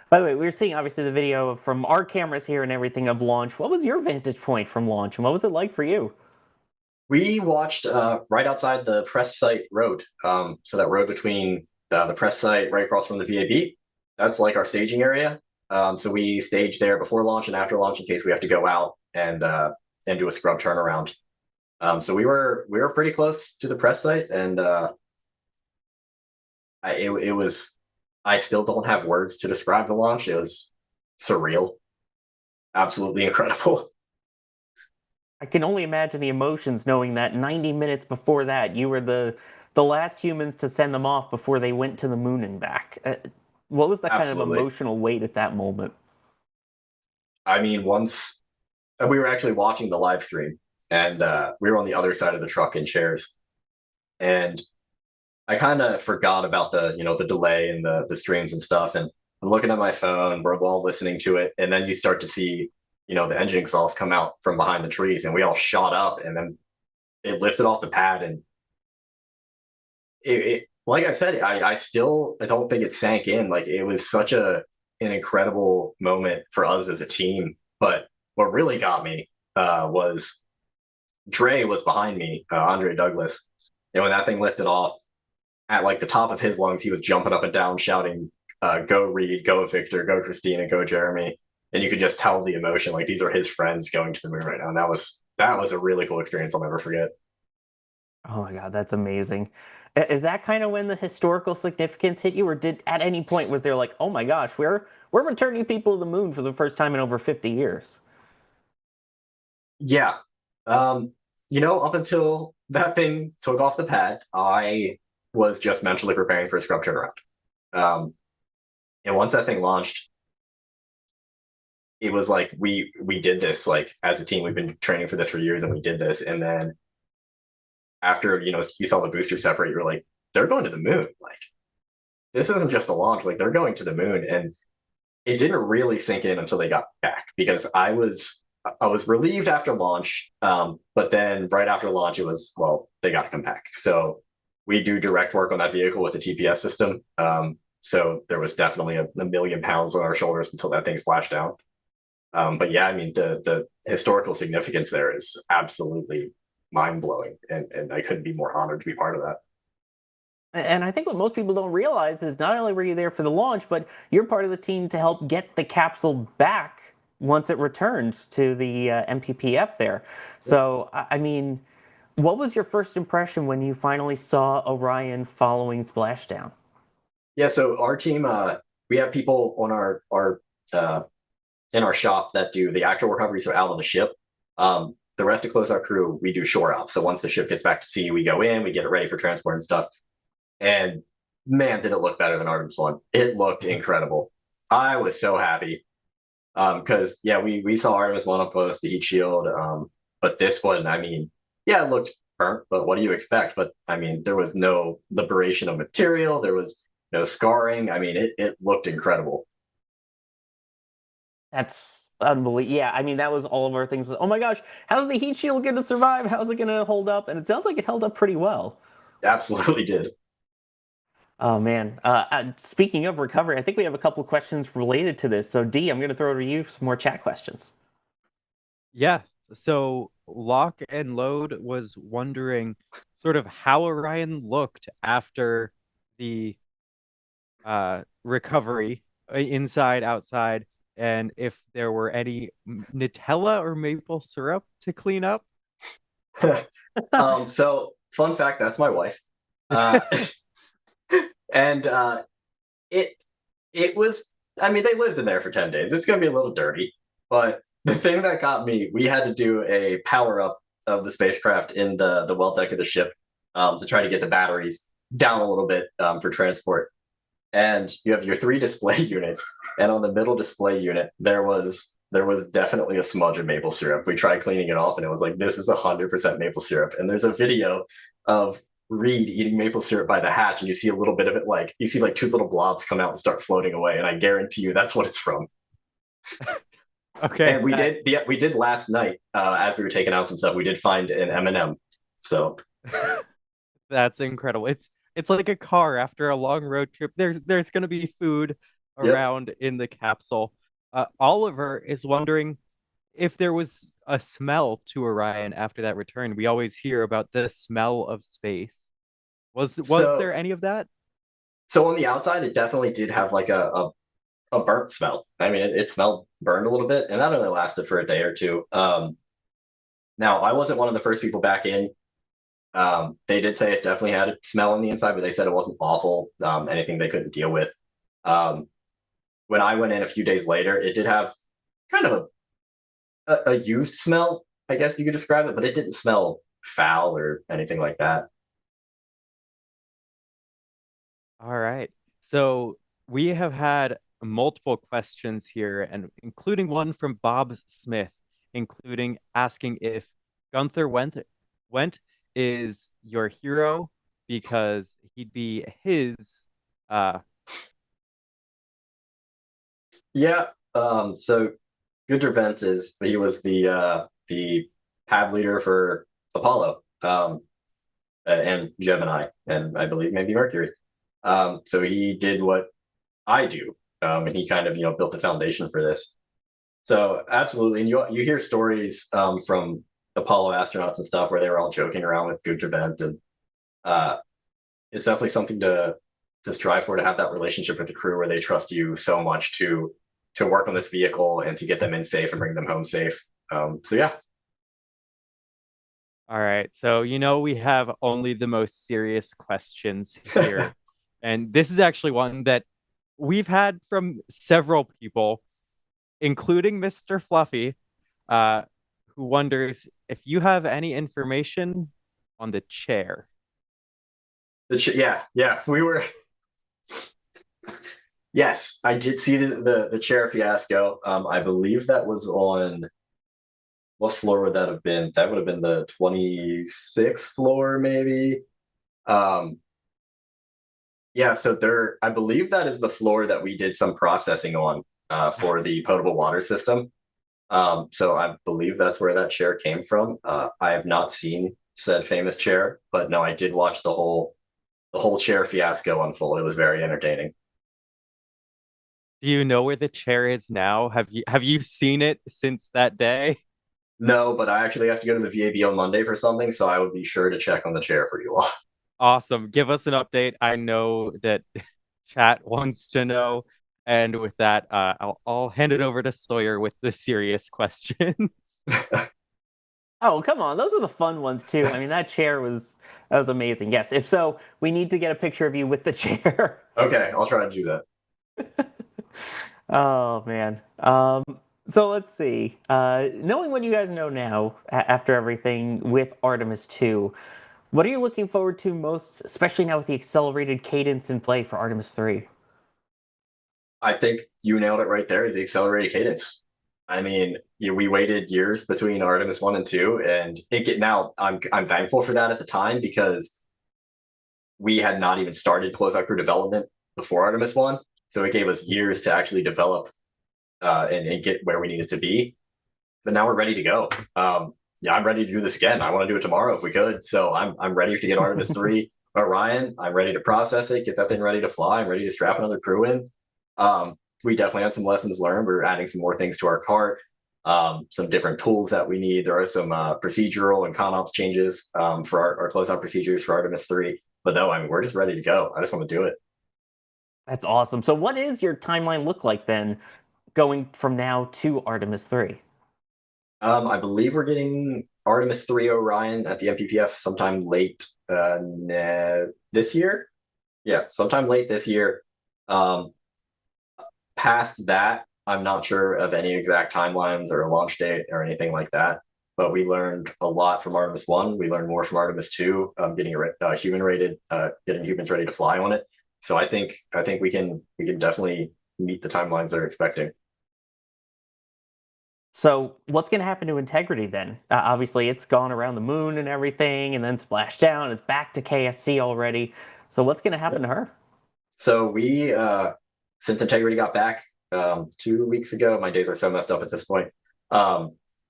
By the way, we were seeing obviously the video from our cameras here and everything of launch. What was your vantage point from launch, and what was it like for you? We watched right outside the press site road. So that road between the press site right across from the VAB, that's like our staging area. So we stage there before launch and after launch in case we have to go out and do a scrub turnaround. So we were pretty close to the press site, and it was. I still don't have words to describe the launch. It was surreal, absolutely incredible. I can only imagine the emotions knowing that 90 minutes before that, you were the last humans to send them off before they went to the moon and back. What was the kind of Absolutely. emotional weight at that moment? I mean, once we were actually watching the live stream, and we were on the other side of the truck in chairs, and I kind of forgot about the delay and the streams and stuff, and I'm looking at my phone. We're all listening to it, and then you start to see the engine exhaust come out from behind the trees, and we all shot up, and then it lifted off the pad, and it like I said, I don't think it sank in. Like, it was such an incredible moment for us as a team. But what really got me was Dre was behind me, Andre Douglas, and when that thing lifted off at like the top of his lungs, he was jumping up and down, shouting, "Go Reed, go Victor, go Christina, go Jeremy," and you could just tell the emotion. Like, these are his friends going to the moon right now, and that was a really cool experience I'll never forget. Oh my God, that's amazing. Is that kind of when the historical significance hit you, or did at any point was there like, oh my gosh, we're returning people to the moon for the first time in over 50 years? Yeah. Um, up until that thing took off the pad, I was just mentally preparing for a scrub turnaround. Um, and once that thing launched, it was like we did this, like, as a team. We've been training for this for years, and we did this. And then after you saw the booster separate, you were like, they're going to the moon. Like, this isn't just a launch. Like, they're going to the moon, and it didn't really sink in until they got back, because I was relieved after launch, but then right after launch, it was, well, they got to come back. So we do direct work on that vehicle with the TPS system. So there was definitely a million pounds on our shoulders until that thing splashed down. But yeah, I mean, the historical significance there is absolutely mind blowing, and I couldn't be more honored to be part of that. And I think what most people don't realize is not only were you there for the launch, but you're part of the team to help get the capsule back once it returned to the MPPF there. So, I mean, what was your first impression when you finally saw Orion following splashdown? Yeah, so our team, we have people on our in our shop that do the actual recovery, so out on the ship. The rest of closeout crew, we do shore ops. So once the ship gets back to sea, we go in, we get it ready for transport and stuff. And man, did it look better than Artemis 1. It looked incredible. I was so happy. Because yeah, we saw Artemis 1 up close, the heat shield. But this one, I mean, yeah, it looked burnt, but what do you expect? But I mean, there was no liberation of material, there was no scarring. I mean, it looked incredible. That's unbelievable. Yeah, I mean, that was all of our things. Oh my gosh, how's the heat shield going to survive? How's it going to hold up? And it sounds like it held up pretty well. Absolutely did. Oh man. Speaking of recovery, I think we have a couple of questions related to this. So D, I'm going to throw it to you for some more chat questions. Yeah. So Lock and Load was wondering sort of how Orion looked after the recovery, inside, outside, and if there were any Nutella or maple syrup to clean up. So fun fact, that's my wife. Uh, and it was I mean, they lived in there for 10 days. It's going to be a little dirty. But the thing that got me, we had to do a power up of the spacecraft in the well deck of the ship to try to get the batteries down a little bit for transport. And you have your 3 display units, and on the middle display unit, there was definitely a smudge of maple syrup. We tried cleaning it off, and it was like, this is 100% maple syrup. And there's a video of Reed eating maple syrup by the hatch, and you see a little bit of it, like you see like 2 little blobs come out and start floating away, and I guarantee you that's what it's from. Okay. And we did last night as we were taking out some stuff. We did find an M&M. So That's incredible. It's like a car after a long road trip. There's going to be food around in the capsule. Oliver is wondering if there was a smell to Orion after that return. We always hear about the smell of space. Was there any of that? So on the outside, it definitely did have like a burnt smell. I mean, it smelled burned a little bit, and that only lasted for a day or two. Now, I wasn't one of the first people back in. They did say it definitely had a smell on the inside, but they said it wasn't awful, anything they couldn't deal with. When I went in a few days later, it did have kind of a used smell, I guess you could describe it, but it didn't smell foul or anything like that. All right. So we have had multiple questions here, and including one from Bob Smith, including asking if Gunther went is your hero because he'd be his Yeah. So Gunther Wendt he was the pad leader for Apollo and Gemini, and I believe maybe Mercury. So he did what I do, and he kind of built the foundation for this. So absolutely, and you hear stories from Apollo astronauts and stuff where they were all joking around with Gunther Wendt, and it's definitely something to strive for, to have that relationship with the crew where they trust you so much to work on this vehicle and to get them in safe and bring them home safe. So yeah. All right. So we have only the most serious questions here. And this is actually one that we've had from several people, including Mr. Fluffy, who wonders if you have any information on the chair. Yeah, we were. Yes, I did see the chair fiasco. I believe that was on, what floor would that have been? That would have been the 26th floor, maybe. Yeah, so I believe that is the floor that we did some processing on for the potable water system. So I believe that's where that chair came from. I have not seen said famous chair, but no, I did watch the whole chair fiasco unfold. It was very entertaining. Do you know where the chair is now? Have you seen it since that day? No, but I actually have to go to the VAB on Monday for something, so I would be sure to check on the chair for you all. Awesome. Give us an update. I know that chat wants to know. And with that, I'll hand it over to Sawyer with the serious questions. Oh, come on. Those are the fun ones, too. I mean, that was amazing. Yes. If so, we need to get a picture of you with the chair. Okay, I'll try to do that. Oh, man. So let's see. Knowing what you guys know now, after everything with Artemis II, what are you looking forward to most, especially now with the accelerated cadence in play for Artemis III? I think you nailed it right there, is the accelerated cadence. I mean, we waited years between Artemis 1 and 2, and now I'm thankful for that at the time, because we had not even started closeout crew development before Artemis 1. So it gave us years to actually develop and get where we needed to be. But now we're ready to go. Yeah, I'm ready to do this again. I want to do it tomorrow if we could. So I'm ready to get Artemis 3 Orion. I'm ready to process it, get that thing ready to fly. I'm ready to strap another crew in. We definitely had some lessons learned. We're adding some more things to our cart, some different tools that we need. There are some procedural and ConOps changes for our closeout procedures for Artemis 3. But no, I mean, we're just ready to go. I just want to do it. That's awesome. So what is your timeline look like then, going from now to Artemis 3? I believe we're getting Artemis 3 Orion at the MPPF sometime late this year. Yeah, sometime late this year. past that, I'm not sure of any exact timelines or a launch date or anything like that. But we learned a lot from Artemis 1. We learned more from Artemis 2, getting getting humans ready to fly on it. So I think we can definitely meet the timelines they're expecting. So, what's going to happen to integrity then? Obviously, it's gone around the moon and everything, and then splashed down. It's back to KSC already. So, what's going to happen to her? So since Integrity got back 2 weeks ago, my days are so messed up at this point.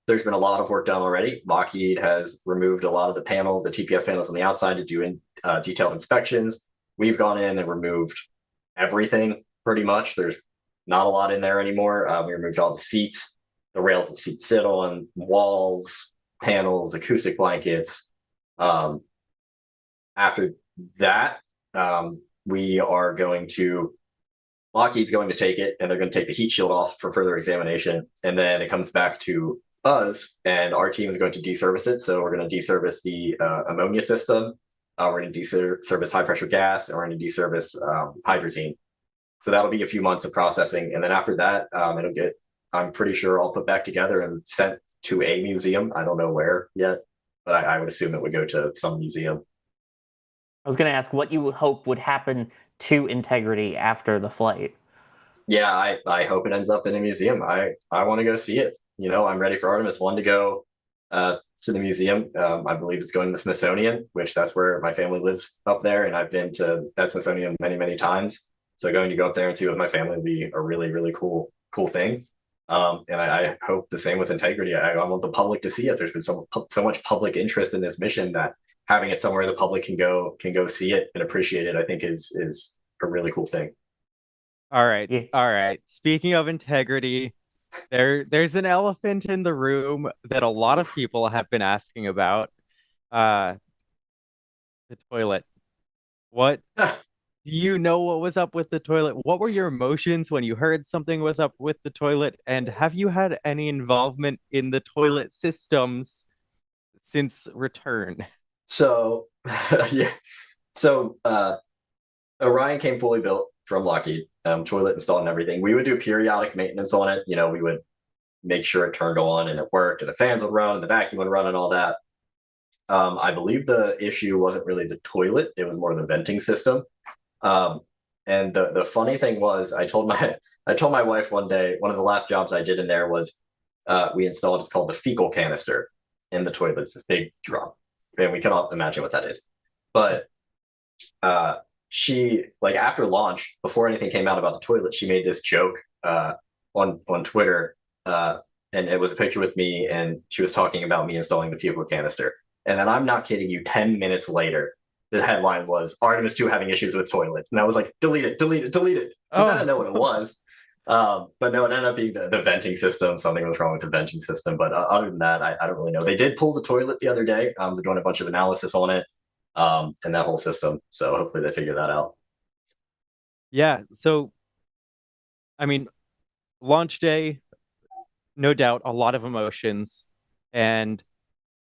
There's been a lot of work done already. Lockheed has removed a lot of the panels, the TPS panels on the outside to do detailed inspections. We've gone in and removed everything pretty much. There's not a lot in there anymore. We removed all the seats, the rails that seats sit on, walls, panels, acoustic blankets. After that, we are going to Lockheed's going to take it, and they're going to take the heat shield off for further examination, and then it comes back to us, and our team is going to deservice it. So we're going to deservice the ammonia system. We're going to deservice high pressure gas, and we're going to deservice hydrazine. So that'll be a few months of processing, and then after that, I'm pretty sure all put back together and sent to a museum. I don't know where yet, but I would assume it would go to some museum. I was going to ask what you would hope would happen to integrity after the flight. Yeah, I hope it ends up in a museum. I want to go see it. I'm ready for Artemis 1 to go to the museum. I believe it's going to the Smithsonian, which that's where my family lives up there, and I've been to that Smithsonian many, many times. So going to go up there and see with my family would be a really, really cool thing. And I hope the same with Integrity. I want the public to see it. There's been so much public interest in this mission that having it somewhere the public can go see it and appreciate it, I think is a really cool thing. All right. Yeah. All right. Speaking of Integrity, there's an elephant in the room that a lot of people have been asking about. The toilet. What do you know what was up with the toilet? What were your emotions when you heard something was up with the toilet? And have you had any involvement in the toilet systems since return? So yeah. So Orion came fully built from Lockheed, toilet installed and everything. We would do periodic maintenance on it. We would make sure it turned on and it worked and the fans would run and the vacuum would run and all that. I believe the issue wasn't really the toilet, it was more the venting system. And the funny thing was, I told my wife one day, one of the last jobs I did in there was we installed, it's called the fecal canister in the toilet. It's this big drum, and we can all imagine what that is. But she, like, after launch, before anything came out about the toilet, she made this joke on Twitter, and it was a picture with me, and she was talking about me installing the fecal canister. And then, I'm not kidding you, 10 minutes later, the headline was Artemis 2 having issues with toilet. And I was like, delete it. Because I didn't know what it was. But no, it ended up being the venting system. Something was wrong with the venting system. But other than that, I don't really know. They did pull the toilet the other day. They're doing a bunch of analysis on it, and that whole system. So hopefully they figure that out. Yeah. So, I mean, launch day, no doubt, a lot of emotions. And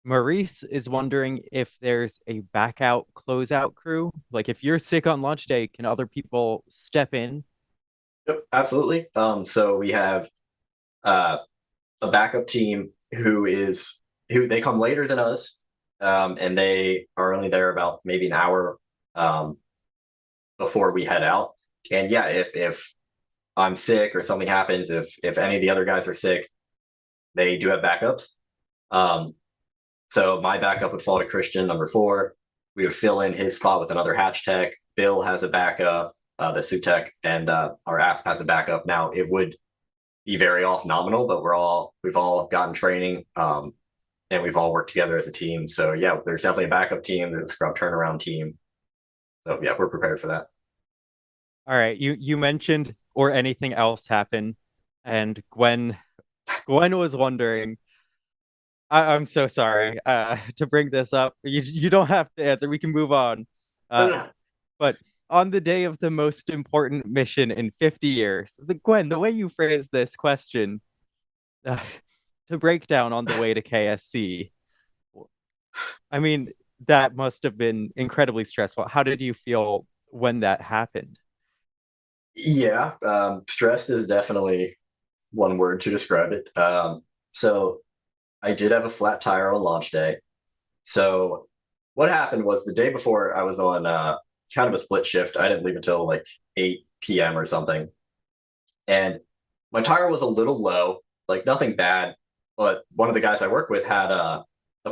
Maurice is wondering if there's a back out closeout crew. Like, if you're sick on launch day, can other people step in? Yep, absolutely. So we have a backup team who they come later than us, and they are only there about maybe an hour before we head out. And yeah, if I'm sick or something happens, if any of the other guys are sick, they do have backups. So my backup would fall to Christian, number 4. We would fill in his spot with another hatch tech. Bill has a backup, the suit tech, and our ASP has a backup. Now, it would be very off nominal, but we've all gotten training, and we've all worked together as a team. So yeah, there's definitely a backup team. There's a scrub turnaround team. So yeah, we're prepared for that. All right, you mentioned or anything else happen, and Gwen was wondering. I'm so sorry to bring this up. You don't have to answer. We can move on. But on the day of the most important mission in 50 years, Gwen, the way you phrased this question, to break down on the way to KSC, I mean, that must have been incredibly stressful. How did you feel when that happened? Yeah, stressed is definitely one word to describe it. So I did have a flat tire on launch day. So what happened was the day before I was on kind of a split shift. I didn't leave until like 8 p.m. or something. And my tire was a little low, like nothing bad. But one of the guys I work with had a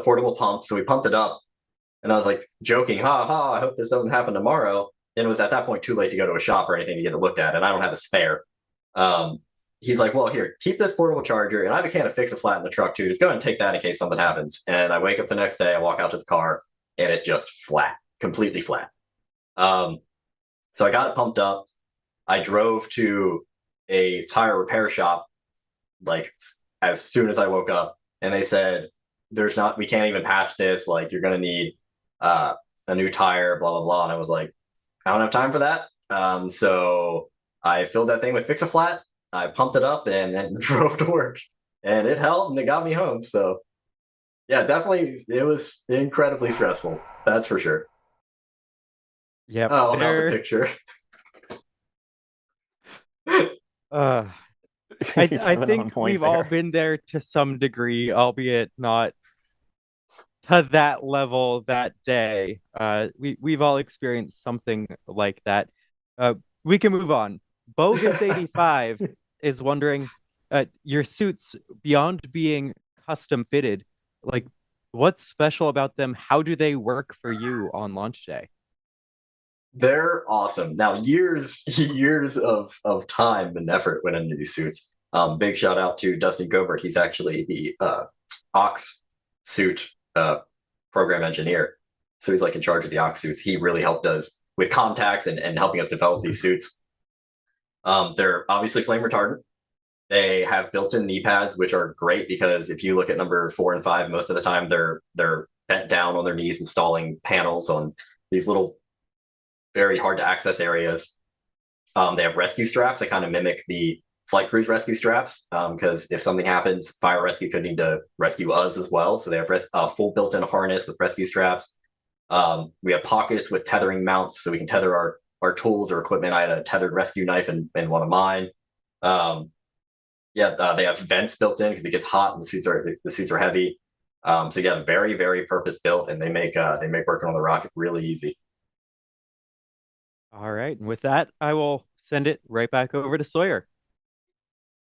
portable pump. So we pumped it up. And I was like joking, ha ha, I hope this doesn't happen tomorrow. And it was at that point too late to go to a shop or anything to get it looked at. And I don't have a spare. Um, he's like, well, here, keep this portable charger. And I have a can of Fix-A-Flat in the truck too. Just go ahead and take that in case something happens. And I wake up the next day, I walk out to the car, and it's just flat, completely flat. So I got it pumped up. I drove to a tire repair shop like as soon as I woke up, and they said, we can't even patch this. Like, you're gonna need a new tire, blah blah blah. And I was like, I don't have time for that. So I filled that thing with Fix-A-Flat. I pumped it up and drove to work, and it held and it got me home. So yeah, definitely, it was incredibly stressful. That's for sure. Yep. Oh, about the picture. I think we've all been there to some degree, albeit not to that level that day. We've all experienced something like that. We can move on. Bogus 85 is wondering, your suits, beyond being custom fitted, like, what's special about them? How do they work for you on launch day? They're awesome. Now, years of time and effort went into these suits. Big shout out to Dustin Gobert. He's actually the Ox suit program engineer. So he's like in charge of the Ox suits. He really helped us with contacts and helping us develop these suits. They're obviously flame retardant. They have built-in knee pads, which are great because if you look at number 4 and 5, most of the time they're bent down on their knees installing panels on these little very hard to access areas. They have rescue straps that kind of mimic the flight crew's rescue straps because if something happens, fire rescue could need to rescue us as well. So they have full built-in harness with rescue straps. We have pockets with tethering mounts so we can tether our tools or equipment. I had a tethered rescue knife in one of mine. They have vents built in because it gets hot and the suits are heavy. So yeah, very, very purpose built, and they make working on the rocket really easy. All right. And with that, I will send it right back over to Sawyer.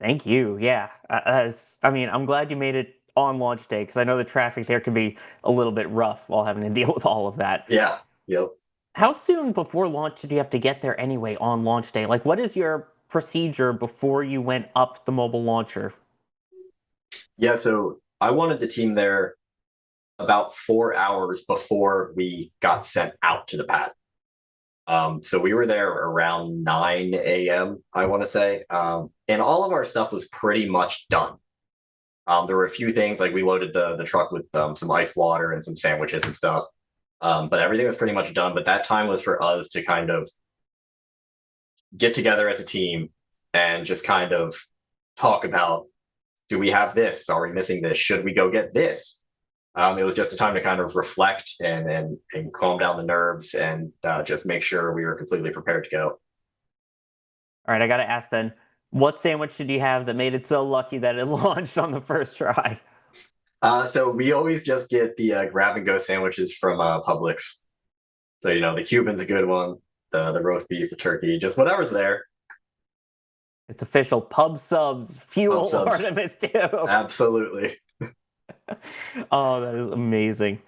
Thank you. Yeah. I'm glad you made it on launch day because I know the traffic there can be a little bit rough while having to deal with all of that. Yeah. Yep. How soon before launch did you have to get there anyway on launch day? Like, what is your procedure before you went up the mobile launcher? Yeah. So I wanted the team there about 4 hours before we got sent out to the pad. So we were there around 9 a.m., I want to say. And all of our stuff was pretty much done. There were a few things, like we loaded the truck with some ice water and some sandwiches and stuff. But everything was pretty much done. But that time was for us to kind of get together as a team and just kind of talk about, do we have this? Are we missing this? Should we go get this? It was just a time to kind of reflect and calm down the nerves and just make sure we were completely prepared to go. All right, I got to ask then, what sandwich did you have that made it so lucky that it launched on the first try? So we always just get the grab and go sandwiches from Publix. So, the Cuban's a good one, the roast beef, the turkey, just whatever's there. It's official. Pub subs fuel Pub subs. Artemis II. Absolutely. Oh, that is amazing.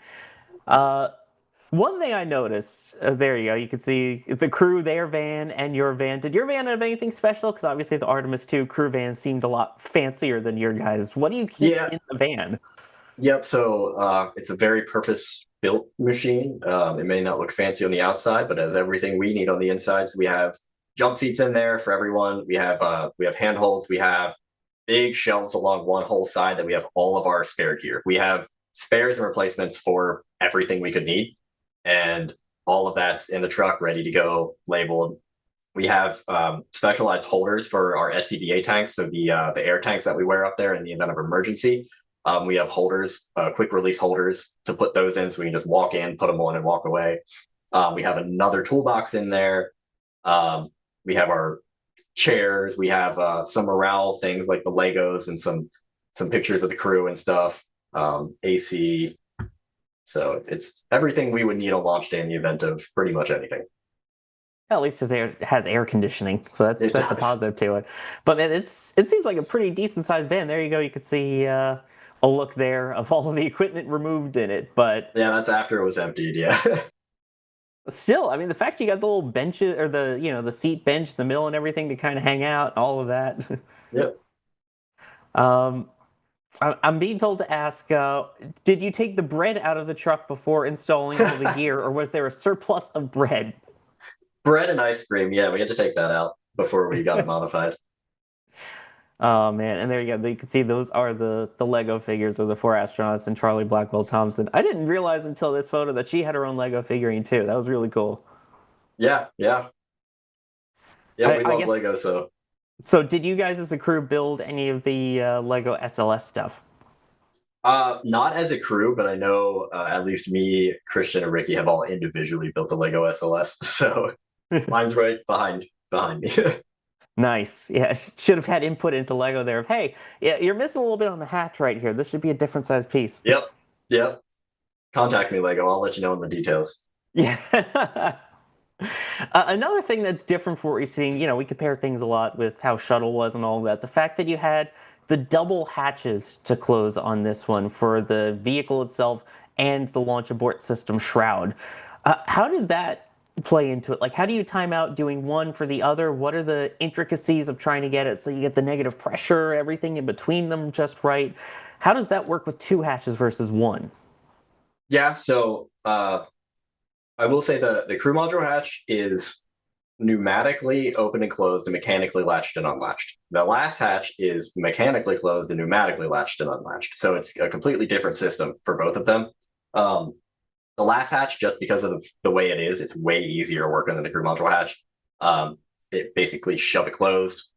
One thing I noticed, there you go, you can see the crew, their van, and your van. Did your van have anything special? Because obviously the Artemis II crew van seemed a lot fancier than your guys. What do you keep in the van? Yep, so it's a very purpose-built machine. It may not look fancy on the outside, but it has everything we need on the inside. So we have jump seats in there for everyone. We have handholds. We have big shelves along one whole side that we have all of our spare gear. We have spares and replacements for everything we could need. And all of that's in the truck, ready to go, labeled. We have specialized holders for our SCBA tanks, so the air tanks that we wear up there in the event of emergency. We have holders, quick release holders to put those in, so we can just walk in, put them on, and walk away. We have another toolbox in there. We have our chairs. We have some morale things like the Legos and some pictures of the crew and stuff. AC. So it's everything we would need on launch day in the event of pretty much anything. At least it has air conditioning, so that's a positive to it. But man, it seems like a pretty decent sized van. There you go. You could see a look there of all of the equipment removed in it. But yeah, that's after it was emptied. Yeah. Still, I mean, the fact you got the little benches or the seat bench in the middle and everything to kind of hang out, all of that. Yep. I'm being told to ask, did you take the bread out of the truck before installing all the gear, or was there a surplus of bread? Bread and ice cream. Yeah, we had to take that out before we got it modified. Oh man, and there you go. You can see those are the Lego figures of the 4 astronauts and Charlie Blackwell Thompson. I didn't realize until this photo that she had her own Lego figurine too. That was really cool. Yeah. We love Lego, so. So did you guys as a crew build any of the Lego SLS stuff? Not as a crew, but I know at least me, Christian, and Ricky have all individually built a Lego SLS. So mine's right behind me. Nice. Yeah, should have had input into Lego there. Hey, yeah, you're missing a little bit on the hatch right here. This should be a different size piece. Yep. Contact me, Lego. I'll let you know in the details. Yeah. Another thing that's different from what we're seeing, we compare things a lot with how Shuttle was and all that. The fact that you had the double hatches to close on this one for the vehicle itself and the launch abort system shroud. How did that play into it? Like, how do you time out doing one for the other? What are the intricacies of trying to get it so you get the negative pressure, everything in between them just right? How does that work with 2 hatches versus 1? Yeah, so I will say the crew module hatch is pneumatically open and closed and mechanically latched and unlatched. The last hatch is mechanically closed and pneumatically latched and unlatched. So it's a completely different system for both of them. The last hatch, just because of the way it is, it's way easier to work on than the crew module hatch. It basically shove it closed,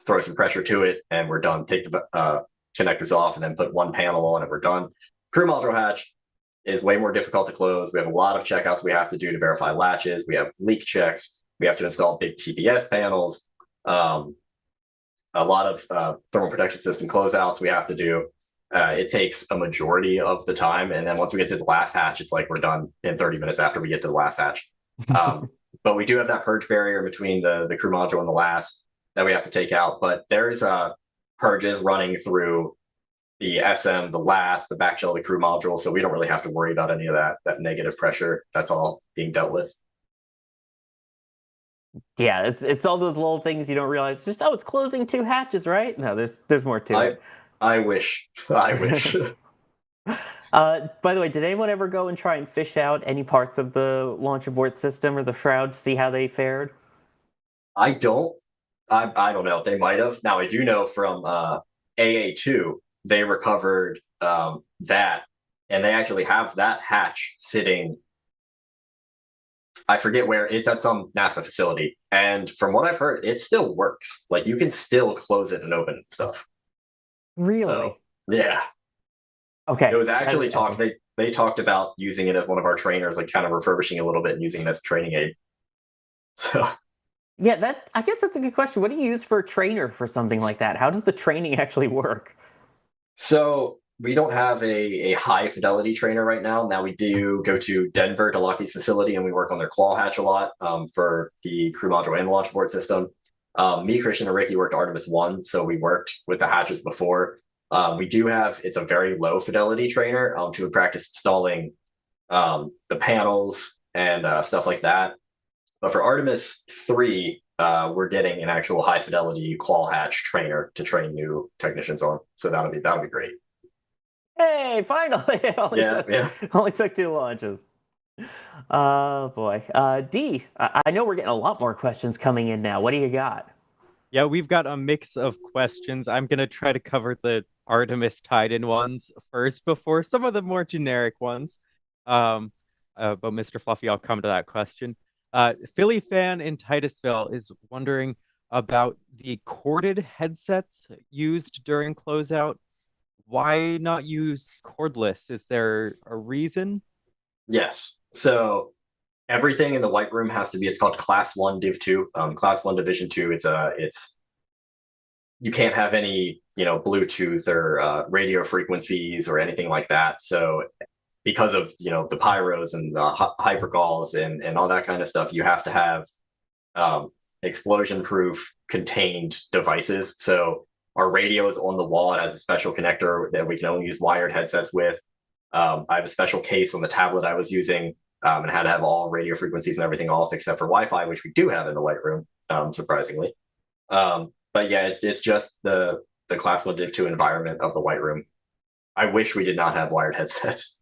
throw some pressure to it, and we're done. Take the connectors off and then put one panel on it, we're done. Crew module hatch is way more difficult to close. We have a lot of checkouts we have to do to verify latches. We have leak checks. We have to install big TPS panels. A lot of thermal protection system closeouts we have to do. It takes a majority of the time. And then once we get to the last hatch, it's like we're done in 30 minutes after we get to the last hatch. But we do have that purge barrier between the crew module and the last that we have to take out. But there's purges running through the SM, the last, the back shell of the crew module. So we don't really have to worry about any of that negative pressure. That's all being dealt with. Yeah, it's all those little things you don't realize. It's just, it's closing 2 hatches, right? No, there's more to it. I wish. By the way, did anyone ever go and try and fish out any parts of the launch abort system or the shroud to see how they fared? I don't know. They might have. Now I do know from AA2, they recovered that, and they actually have that hatch sitting. I forget where. It's at some NASA facility, and from what I've heard, it still works. Like, you can still close it and open it and stuff. Really? So, yeah. Okay. It was actually talked. They talked about using it as one of our trainers, like kind of refurbishing a little bit and using it as a training aid. So. Yeah, I guess that's a good question. What do you use for a trainer for something like that? How does the training actually work? So we don't have a high fidelity trainer right now. Now we do go to Denver to Lockheed's facility, and we work on their claw hatch a lot for the crew module and the launch board system. Me, Christian, and Ricky worked Artemis 1, so we worked with the hatches before. We do have, it's a very low fidelity trainer to practice installing the panels and stuff like that. But for Artemis 3, we're getting an actual high fidelity claw hatch trainer to train new technicians on. So that'll be great. Hey, finally! Only took 2 launches. Oh boy. D, I know we're getting a lot more questions coming in now. What do you got? Yeah, we've got a mix of questions. I'm going to try to cover the Artemis tied-in ones first before some of the more generic ones. But Mr. Fluffy, I'll come to that question. Philly fan in Titusville is wondering about the corded headsets used during closeout. Why not use cordless? Is there a reason? Yes. So everything in the White Room has to be. It's called Class 1 Div 2. Class 1 Division 2. It's you can't have any Bluetooth or radio frequencies or anything like that. So because of the pyros and the hypergalls and all that kind of stuff, you have to have explosion-proof contained devices. So our radio is on the wall. It has a special connector that we can only use wired headsets with. I have a special case on the tablet I was using, and had to have all radio frequencies and everything off except for Wi-Fi, which we do have in the White Room, surprisingly. But yeah, it's just the Class 1 Div 2 environment of the White Room. I wish we did not have wired headsets.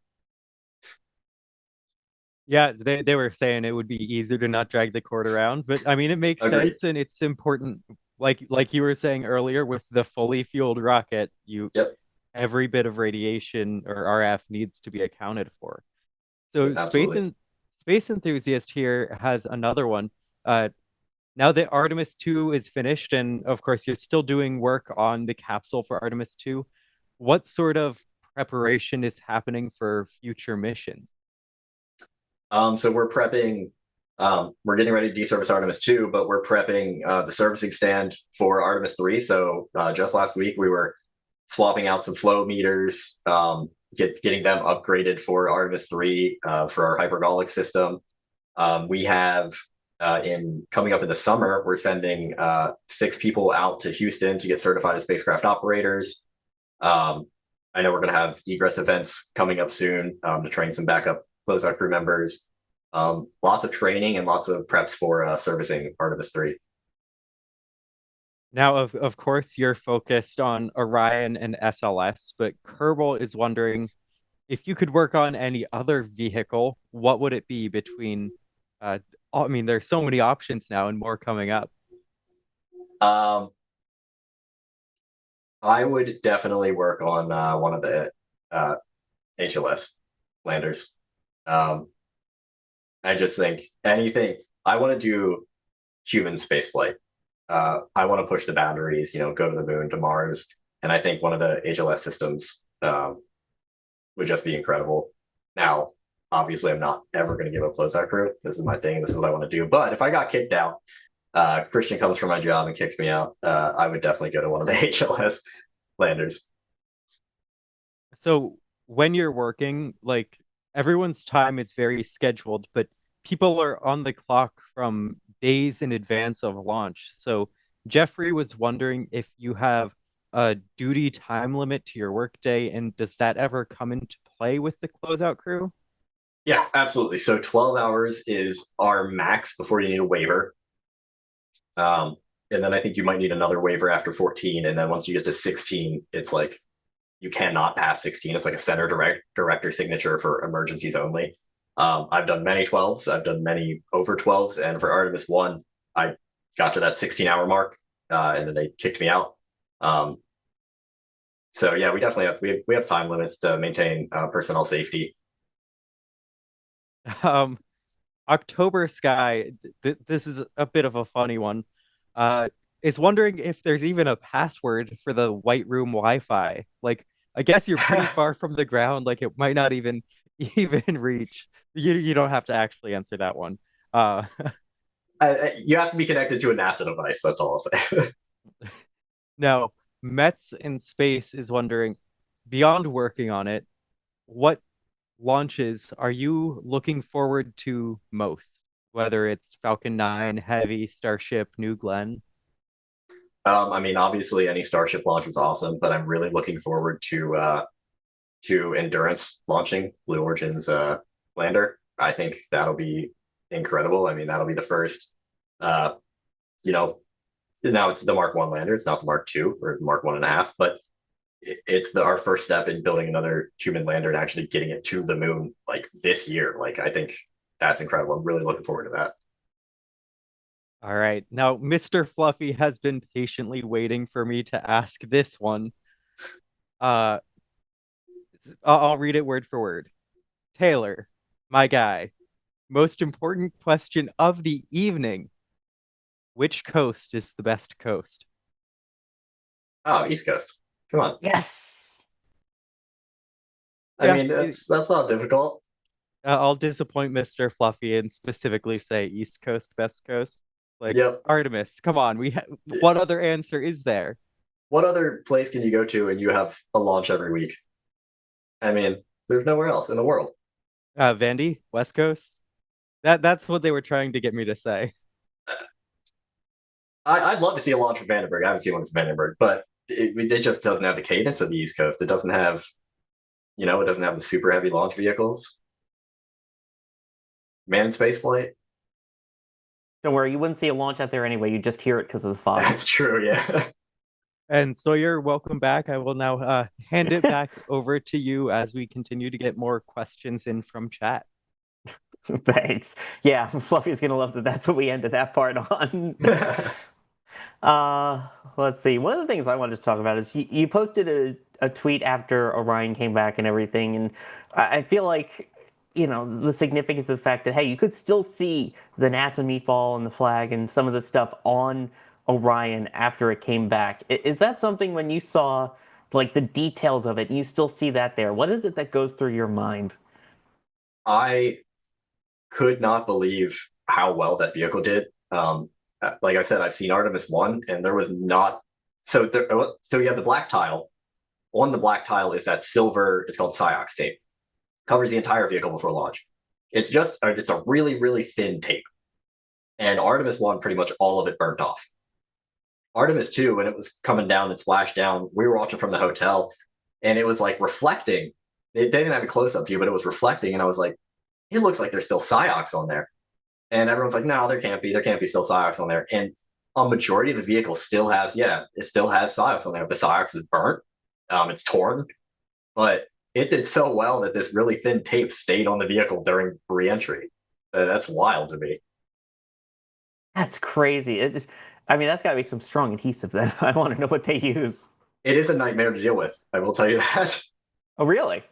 Yeah, they were saying it would be easier to not drag the cord around, but I mean it makes Agreed. sense and it's important. Like you were saying earlier, with the fully fueled rocket, Yep. every bit of radiation or RF needs to be accounted for. So Absolutely. Space Enthusiast here has another one. Now that Artemis 2 is finished, and of course you're still doing work on the capsule for Artemis 2, what sort of preparation is happening for future missions? So we're prepping. We're getting ready to deservice Artemis 2, but we're prepping the servicing stand for Artemis 3. So just last week we were swapping out some flow meters, getting them upgraded for Artemis 3 for our hypergolic system. We have coming up in the summer, we're sending 6 people out to Houston to get certified as spacecraft operators. I know we're going to have egress events coming up soon to train some backup closeout crew members. Lots of training and lots of preps for servicing Artemis 3. Now, of course, you're focused on Orion and SLS, but Kerbal is wondering if you could work on any other vehicle, what would it be between? I mean, there's so many options now and more coming up. I would definitely work on one of the HLS landers. I just think anything. I want to do human spaceflight. I want to push the boundaries, go to the moon, to Mars, and I think one of the HLS systems would just be incredible. Now, obviously, I'm not ever going to give up closeout crew. This is my thing. This is what I want to do. But if I got kicked out, Christian comes from my job and kicks me out, I would definitely go to one of the HLS landers. So when you're working, like everyone's time is very scheduled, but people are on the clock from days in advance of launch. So Jeffrey was wondering if you have a duty time limit to your workday, and does that ever come into play with the closeout crew? Yeah, absolutely. So 12 hours is our max before you need a waiver. And then I think you might need another waiver after 14. And then once you get to 16, it's like you cannot pass 16. It's like a center director signature for emergencies only. I've done many 12s. I've done many over 12s. And for Artemis 1, I got to that 16-hour mark, and then they kicked me out. So yeah, we definitely we have time limits to maintain personnel safety. October Sky, this is a bit of a funny one. Is wondering if there's even a password for the White Room Wi-Fi. Like, I guess you're pretty far from the ground. Like, it might not even reach. You don't have to actually answer that one. You have to be connected to a NASA device. That's all I'll say. Now, Mets in Space is wondering, beyond working on it, what launches are you looking forward to most? Whether it's Falcon 9, Heavy, Starship, New Glenn? I mean, obviously, any Starship launch is awesome, but I'm really looking forward to Endurance launching Blue Origin's lander. I think that'll be incredible. I mean, that'll be the first, now it's the Mark 1 lander. It's not the Mark 2 or Mark 1.5, but it's our first step in building another human lander and actually getting it to the moon like this year. Like, I think that's incredible. I'm really looking forward to that. All right. Now, Mr. Fluffy has been patiently waiting for me to ask this one. I'll read it word for word. Taylor, my guy, most important question of the evening. Which coast is the best coast? Oh, East Coast. Come on. Yes. I mean, that's not difficult. I'll disappoint Mr. Fluffy and specifically say East Coast, West Coast. Like Yep. Artemis, come on. What other answer is there? What other place can you go to and you have a launch every week? I mean, there's nowhere else in the world. Vandy, West Coast. That's what they were trying to get me to say. I'd love to see a launch from Vandenberg. I haven't seen one from Vandenberg, but it just doesn't have the cadence of the East Coast. It doesn't have, it doesn't have the super heavy launch vehicles. Manned spaceflight. Don't worry, you wouldn't see a launch out there anyway. You just hear it because of the fog. That's true, yeah. And Sawyer, welcome back. I will now hand it back over to you as we continue to get more questions in from chat. Thanks. Yeah, Fluffy's gonna love that. That's what we ended that part on. Let's see. One of the things I wanted to talk about is you posted a tweet after Orion came back and everything, and I feel like the significance of the fact that, hey, you could still see the NASA meatball and the flag and some of the stuff on Orion after it came back. Is that something, when you saw like the details of it and you still see that there, what is it that goes through your mind? I could not believe how well that vehicle did. Like I said, I've seen Artemis 1 and there was not so you have the black tile. On the black tile is that silver, it's called Cyox tape. Covers the entire vehicle before launch. It's a really, really thin tape. And Artemis 1, pretty much all of it burnt off. Artemis 2, when it was coming down and splashed down, we were watching from the hotel and it was like reflecting. They didn't have a close-up view, but it was reflecting. And I was like, it looks like there's still Cyox on there. And everyone's like, no, there can't be still Cyox on there. And a majority of the vehicle still has, it still has Cyox on there. The Cyox is burnt, it's torn, but it did so well that this really thin tape stayed on the vehicle during re-entry. That's wild to me. That's crazy. That's got to be some strong adhesive then. I want to know what they use. It is a nightmare to deal with, I will tell you that. Oh, really?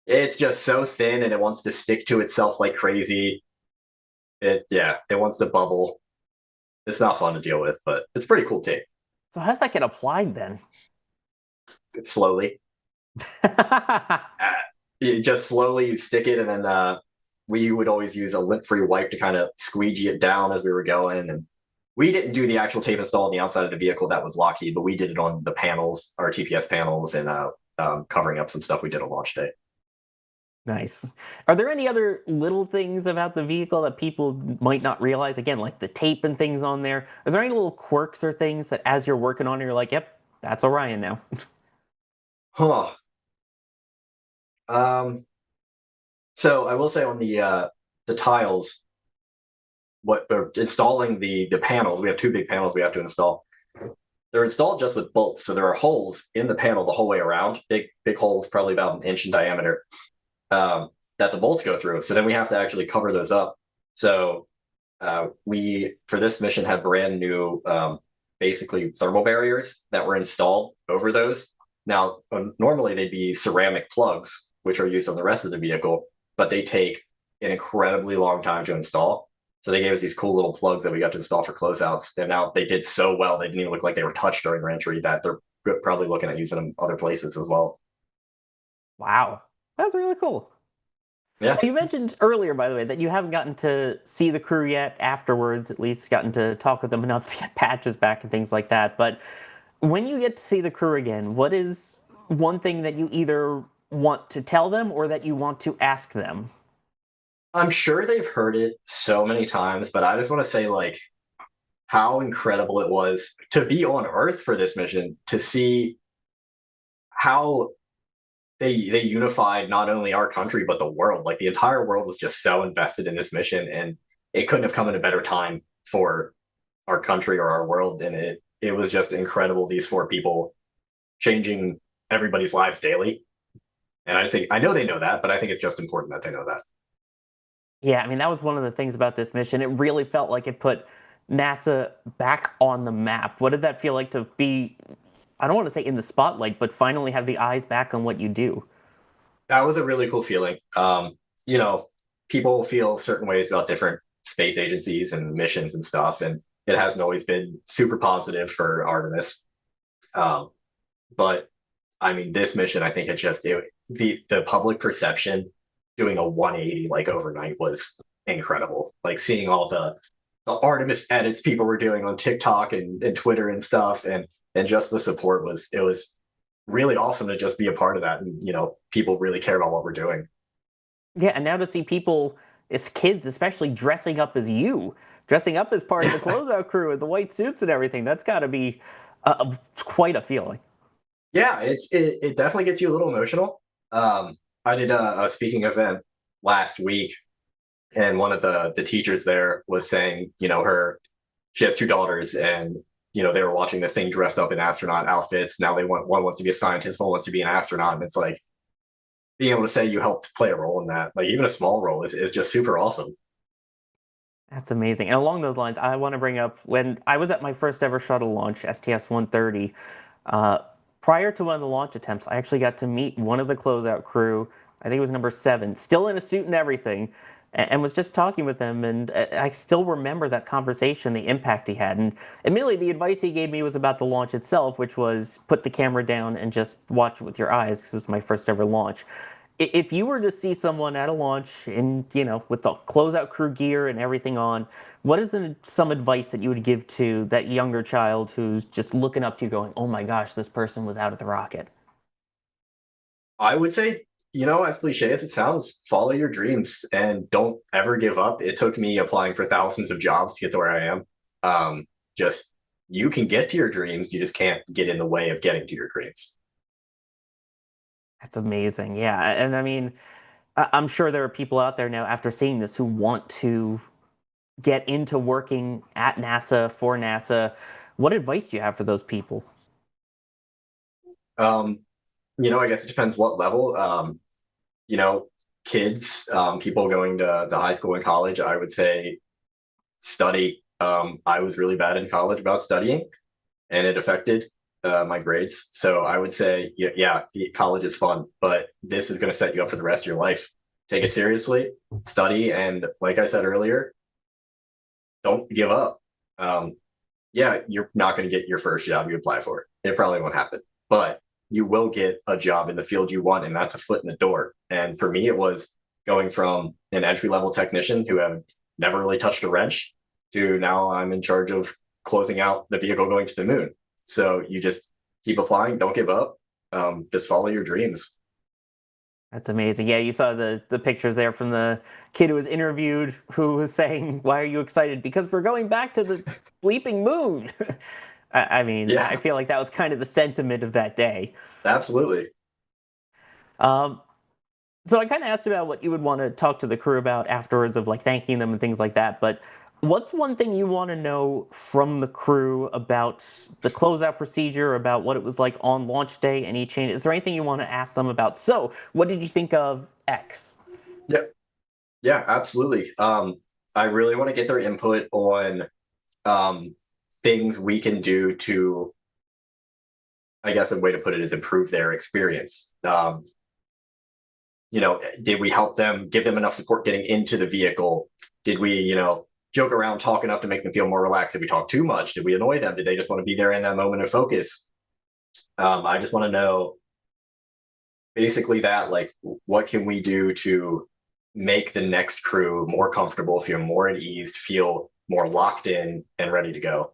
It's just so thin and it wants to stick to itself like crazy. It wants to bubble. It's not fun to deal with, but it's pretty cool tape. So how does that get applied then? It's slowly. You just slowly stick it, and then we would always use a lint-free wipe to kind of squeegee it down as we were going. And we didn't do the actual tape install on the outside of the vehicle. That was Lockheed, but we did it on the panels, our TPS panels, and covering up some stuff we did on launch day. Nice. Are there any other little things about the vehicle that people might not realize? Again, like the tape and things on there. Are there any little quirks or things that as you're working on it, you're like, yep, that's Orion now? Huh. So I will say on the tiles, what they're installing the panels, we have two big panels we have to install. They're installed just with bolts, so there are holes in the panel the whole way around, big holes, probably about 1 inch in diameter, that the bolts go through. So then we have to actually cover those up. So we, for this mission, had brand new basically thermal barriers that were installed over those. Now, normally they'd be ceramic plugs, which are used on the rest of the vehicle, but they take an incredibly long time to install. So they gave us these cool little plugs that we got to install for closeouts. And now they did so well, they didn't even look like they were touched during reentry, that they're probably looking at using them other places as well. Wow. That's really cool. Yeah. So you mentioned earlier, by the way, that you haven't gotten to see the crew yet afterwards, at least gotten to talk with them enough to get patches back and things like that. But when you get to see the crew again, what is one thing that you either want to tell them or that you want to ask them? I'm sure they've heard it so many times, but I just want to say, like, how incredible it was to be on Earth for this mission, to see how they unified not only our country, but the world. Like, the entire world was just so invested in this mission, and it couldn't have come at a better time for our country or our world. And it was just incredible, these 4 people changing everybody's lives daily. And I know they know that, but I think it's just important that they know that. Yeah, I mean, that was one of the things about this mission. It really felt like it put NASA back on the map. What did that feel like to be, I don't want to say in the spotlight, but finally have the eyes back on what you do? That was a really cool feeling. People feel certain ways about different space agencies and missions and stuff, and it hasn't always been super positive for Artemis. But I mean, this mission, I think the public perception doing a 180 like overnight was incredible. Like seeing all the Artemis edits people were doing on TikTok and Twitter and stuff, and just the support was really awesome to just be a part of that. And people really care about what we're doing. Yeah, and now to see people as kids, especially dressing up as dressing up as part of the closeout crew with the white suits and everything, that's got to be quite a feeling. Yeah, it definitely gets you a little emotional. I did a speaking event last week, and one of the teachers there was saying, she has two daughters, and they were watching this thing dressed up in astronaut outfits. Now one wants to be a scientist, one wants to be an astronaut, and it's like being able to say you helped play a role in that, like even a small role, is just super awesome. That's amazing. And along those lines, I want to bring up when I was at my first ever shuttle launch, STS-130. Prior to one of the launch attempts, I actually got to meet one of the closeout crew. I think it was number 7, still in a suit and everything, and was just talking with him. And I still remember that conversation, the impact he had. And admittedly, the advice he gave me was about the launch itself, which was put the camera down and just watch it with your eyes, because it was my first ever launch. If you were to see someone at a launch in, with the closeout crew gear and everything on, what is some advice that you would give to that younger child who's just looking up to you going, oh my gosh, this person was out of the rocket? I would say, as cliche as it sounds, follow your dreams and don't ever give up. It took me applying for thousands of jobs to get to where I am. Just you can get to your dreams, you just can't get in the way of getting to your dreams. That's amazing. Yeah. And I mean, I'm sure there are people out there now after seeing this who want to get into working at NASA, for NASA. What advice do you have for those people? I guess it depends what level. You know, Kids, people going to high school and college, I would say study. I was really bad in college about studying, and it affected my grades. So I would say, yeah, college is fun, but this is going to set you up for the rest of your life. Take it seriously, study, and like I said earlier, don't give up. Yeah, you're not going to get your first job you apply for. It probably won't happen, but you will get a job in the field you want, and that's a foot in the door. And for me, it was going from an entry level technician who had never really touched a wrench to now I'm in charge of closing out the vehicle going to the moon. So you just keep applying, don't give up, just follow your dreams. That's amazing. Yeah, you saw the pictures there from the kid who was interviewed who was saying, why are you excited? Because we're going back to the bleeping moon. I mean, yeah. I feel like that was kind of the sentiment of that day. Absolutely. So I kind of asked about what you would want to talk to the crew about afterwards, of like thanking them and things like that. But what's one thing you want to know from the crew about the closeout procedure, about what it was like on launch day, any change? Is there anything you want to ask them about? So what did you think of X? Yeah, absolutely. I really want to get their input on things we can do to, I guess a way to put it is improve their experience. Did we help them, give them enough support getting into the vehicle? Did we, joke around, talk enough to make them feel more relaxed? Did we talk too much? Did we annoy them? Did they just want to be there in that moment of focus? I just want to know basically that, like, what can we do to make the next crew more comfortable, feel more at ease, feel more locked in and ready to go?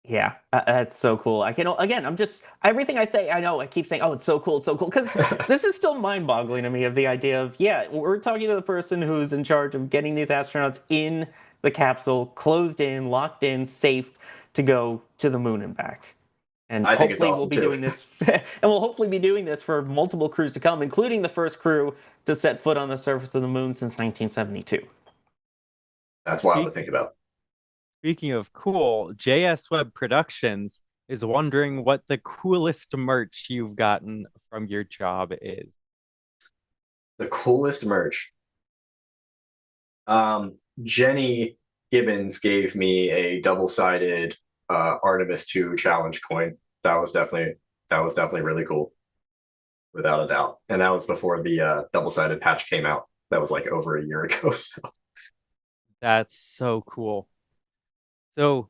Yeah, that's so cool. I'm just, everything I say, I know I keep saying, oh, it's so cool, because this is still mind-boggling to me, of the idea of, yeah, we're talking to the person who's in charge of getting these astronauts in the capsule, closed in, locked in, safe to go to the moon and back. And I think it's hopefully awesome we'll be too. doing this, and we'll hopefully be doing this for multiple crews to come, including the first crew to set foot on the surface of the moon since 1972. That's wild to think about. Speaking of cool, JS Web Productions is wondering what the coolest merch you've gotten from your job is. The coolest merch. Jenny Gibbons gave me a double-sided Artemis II challenge coin. That was definitely really cool, without a doubt. And that was before the double-sided patch came out. That was like over a year ago. So. That's so cool. So,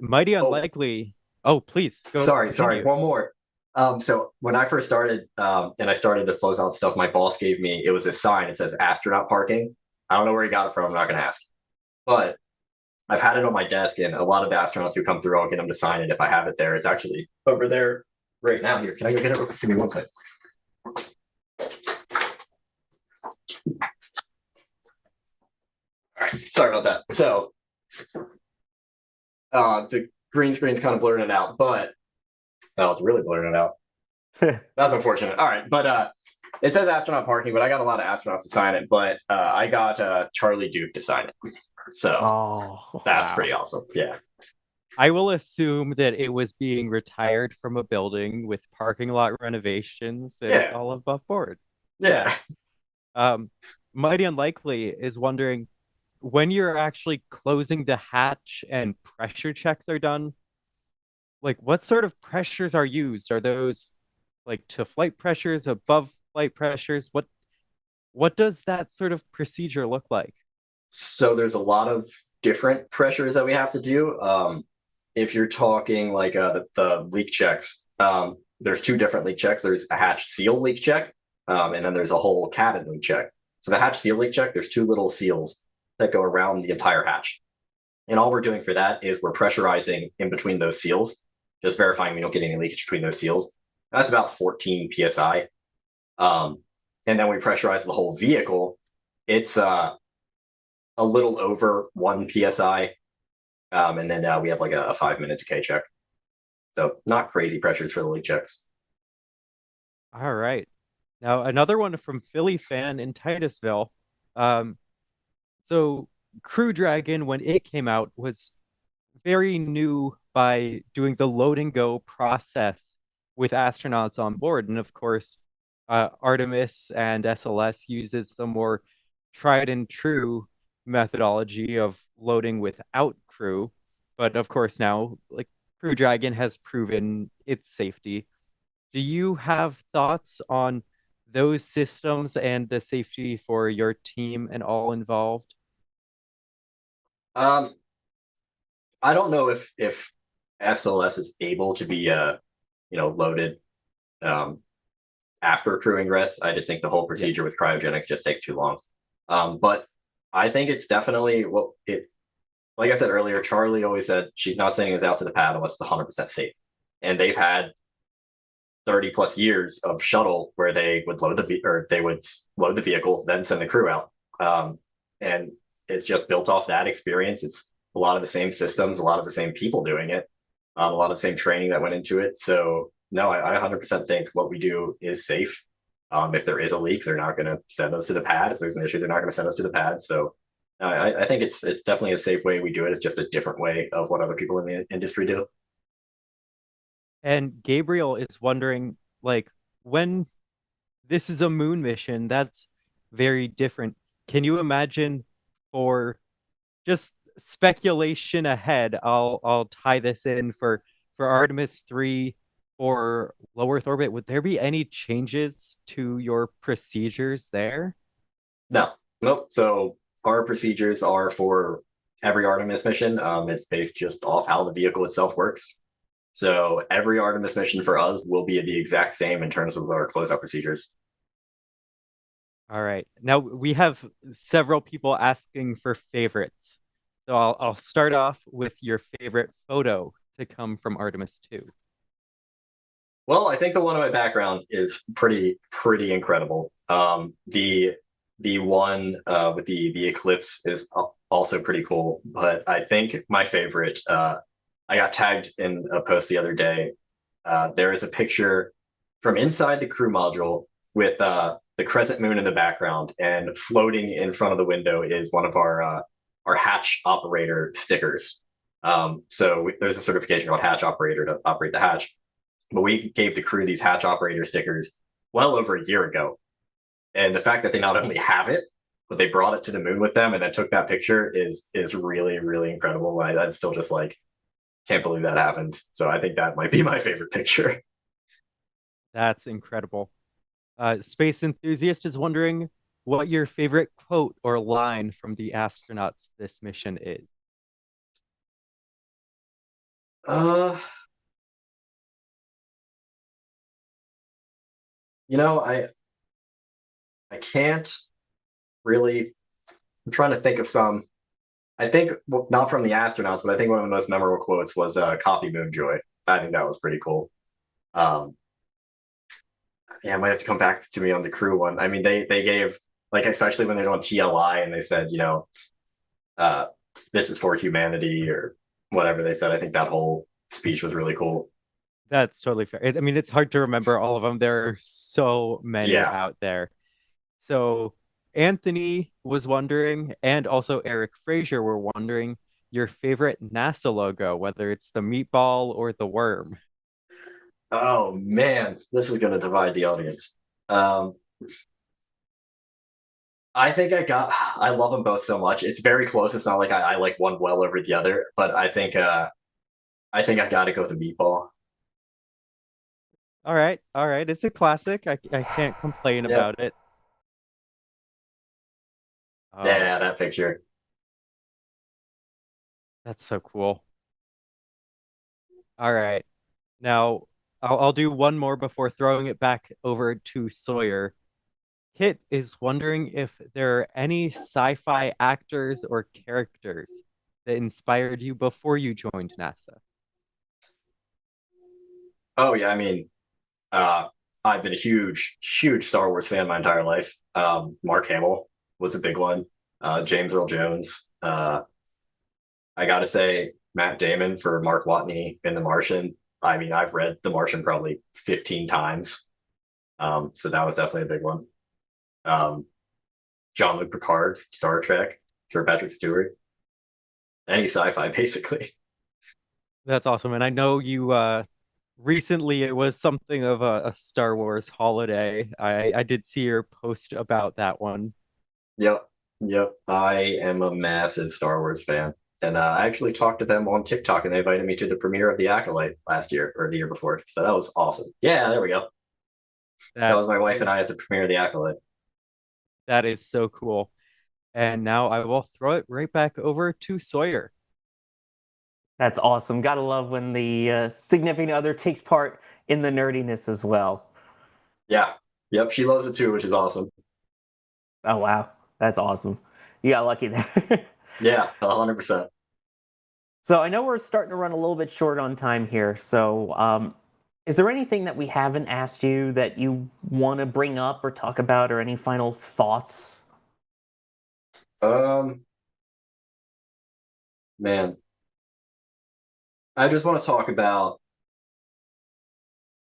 mighty unlikely. Oh, please. Sorry. One more. So when I first started, and I started the closeout stuff, my boss gave me, it was a sign. It says astronaut parking. I don't know where he got it from. I'm not going to ask. But I've had it on my desk, and a lot of the astronauts who come through, I'll get them to sign it if I have it there. It's actually over there right now. Here, can I go get it? Give me one second. All right, sorry about that. So the green screen's kind of blurring it out, but it's really blurring it out. That's unfortunate. All right, but it says astronaut parking, but I got a lot of astronauts to sign it. But I got Charlie Duke to sign it, so that's pretty awesome. Yeah. I will assume that it was being retired from a building with parking lot renovations. It's all above board. Yeah. Mighty Unlikely is wondering when you're actually closing the hatch and pressure checks are done, like what sort of pressures are used? Are those like to flight pressures, above flight pressures? What does that sort of procedure look like? So there's a lot of different pressures that we have to do. If you're talking like the leak checks, there's two different leak checks. There's a hatch seal leak check, and then there's a whole cabin leak check. So the hatch seal leak check, there's two little seals that go around the entire hatch. And all we're doing for that is we're pressurizing in between those seals, just verifying we don't get any leakage between those seals. That's about 14 psi. And then we pressurize the whole vehicle. It's a little over 1 psi. And then we have like a 5-minute decay check. So not crazy pressures for the leak checks. All right. Now another one from Philly fan in Titusville. So Crew Dragon, when it came out, was very new by doing the load and go process with astronauts on board. And of course, Artemis and SLS uses the more tried and true methodology of loading without crew. But of course, now like Crew Dragon has proven its safety. Do you have thoughts on those systems and the safety for your team and all involved? I don't know if SLS is able to be loaded after crew ingress. I just think the whole procedure with cryogenics just takes too long. But I think it's definitely like I said earlier, Charlie always said she's not sending us out to the pad unless it's 100% safe. And they've had 30 plus years of shuttle where they would load the vehicle, then send the crew out. And it's just built off that experience. It's a lot of the same systems, a lot of the same people doing it, a lot of the same training that went into it. So no, I 100% think what we do is safe. If there is a leak, they're not going to send us to the pad. If there's an issue, they're not going to send us to the pad. So I think it's definitely a safe way we do it. It's just a different way of what other people in the industry do. And Gabriel is wondering, like, when this is a moon mission, that's very different. Can you imagine, for just speculation ahead, I'll tie this in for Artemis III or low Earth orbit, would there be any changes to your procedures there? No, nope. So our procedures are for every Artemis mission. It's based just off how the vehicle itself works. So every Artemis mission for us will be the exact same in terms of our closeout procedures. All right. Now we have several people asking for favorites. So I'll start off with your favorite photo to come from Artemis 2. Well, I think the one in my background is pretty incredible. The one with the eclipse is also pretty cool, but I think my favorite, I got tagged in a post the other day. There is a picture from inside the crew module with the crescent moon in the background, and floating in front of the window is one of our hatch operator stickers. So there's a certification called hatch operator to operate the hatch. But we gave the crew these hatch operator stickers well over a year ago. And the fact that they not only have it, but they brought it to the moon with them and then took that picture is really, really incredible. I'm still just like, can't believe that happened. So I think that might be my favorite picture. That's incredible. Space Enthusiast is wondering what your favorite quote or line from the astronauts this mission is. I can't really. I'm trying to think of some. I think not from the astronauts, but I think one of the most memorable quotes was "Copy Moonjoy." I think that was pretty cool. Um, yeah, I might have to come back to me on the crew one. I mean, they gave like especially when they're on TLI and they said, uh, this is for humanity or whatever they said. I think that whole speech was really cool. That's totally fair. I mean, it's hard to remember all of them. There are so many Yeah. out there. So Anthony was wondering, and also Eric Fraser were wondering your favorite NASA logo, whether it's the meatball or the worm. Oh man, this is gonna divide the audience. Um, I think I love them both so much. It's very close. It's not like I like one well over the other, but I think I gotta go with the meatball. All right. It's a classic. I can't complain Yep. about it. Oh, Yeah, that picture. that's so cool. All right. Now I'll do one more before throwing it back over to Sawyer. Kit is wondering if there are any sci-fi actors or characters that inspired you before you joined NASA. Oh yeah, I mean, uh, I've been a huge Star Wars fan my entire life. Mark Hamill was a big one. James Earl Jones. I gotta say, Matt Damon for Mark Watney in The Martian. I mean, I've read The Martian probably 15 times. So that was definitely a big one. Um, Jean-Luc Picard, Star Trek, Sir Patrick Stewart, any sci-fi basically. That's awesome. And I know you recently it was something of a Star Wars holiday. I did see your post about that one. Yep, yep. I am a massive Star Wars fan, and I actually talked to them on TikTok, and they invited me to the premiere of The Acolyte last year or the year before. So that was awesome. Yeah, there we go. That was my wife and I at the premiere of The Acolyte. That is so cool. And now I will throw it right back over to Sawyer. That's awesome. Gotta love when the significant other takes part in the nerdiness as well. Yeah, yep. She loves it too, which is awesome. Oh, wow. That's awesome. You got lucky there. Yeah, 100%. So I know we're starting to run a little bit short on time here. So is there anything that we haven't asked you that you want to bring up or talk about, or any final thoughts? Man, I just want to talk about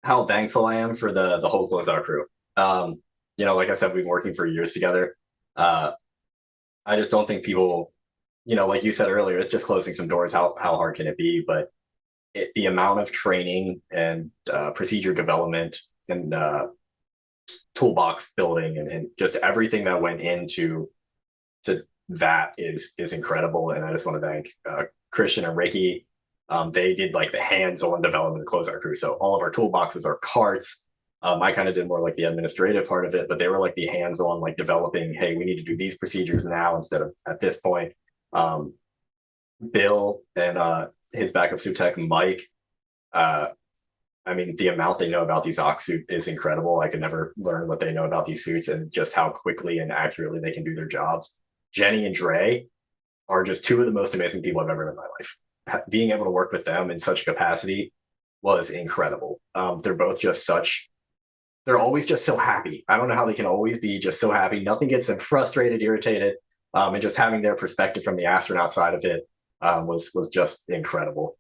how thankful I am for the whole closeout crew. Like I said, we've been working for years together. Uh, I just don't think people, like you said earlier, it's just closing some doors. How hard can it be? But the amount of training and procedure development and toolbox building and just everything that went into that is incredible. And I just want to thank Christian and Ricky. They did like the hands-on development of the closeout crew. So all of our toolboxes are carts. I kind of did more like the administrative part of it, but they were like the hands-on, like developing, hey, we need to do these procedures now instead of at this point. Bill and his backup suit tech, Mike, I mean, the amount they know about these oxsuit is incredible. I could never learn what they know about these suits and just how quickly and accurately they can do their jobs. Jenny and Dre are just two of the most amazing people I've ever met in my life. Being able to work with them in such capacity was incredible. They're both just they're always just so happy. I don't know how they can always be just so happy. Nothing gets them frustrated, irritated, and just having their perspective from the astronaut side of it was just incredible.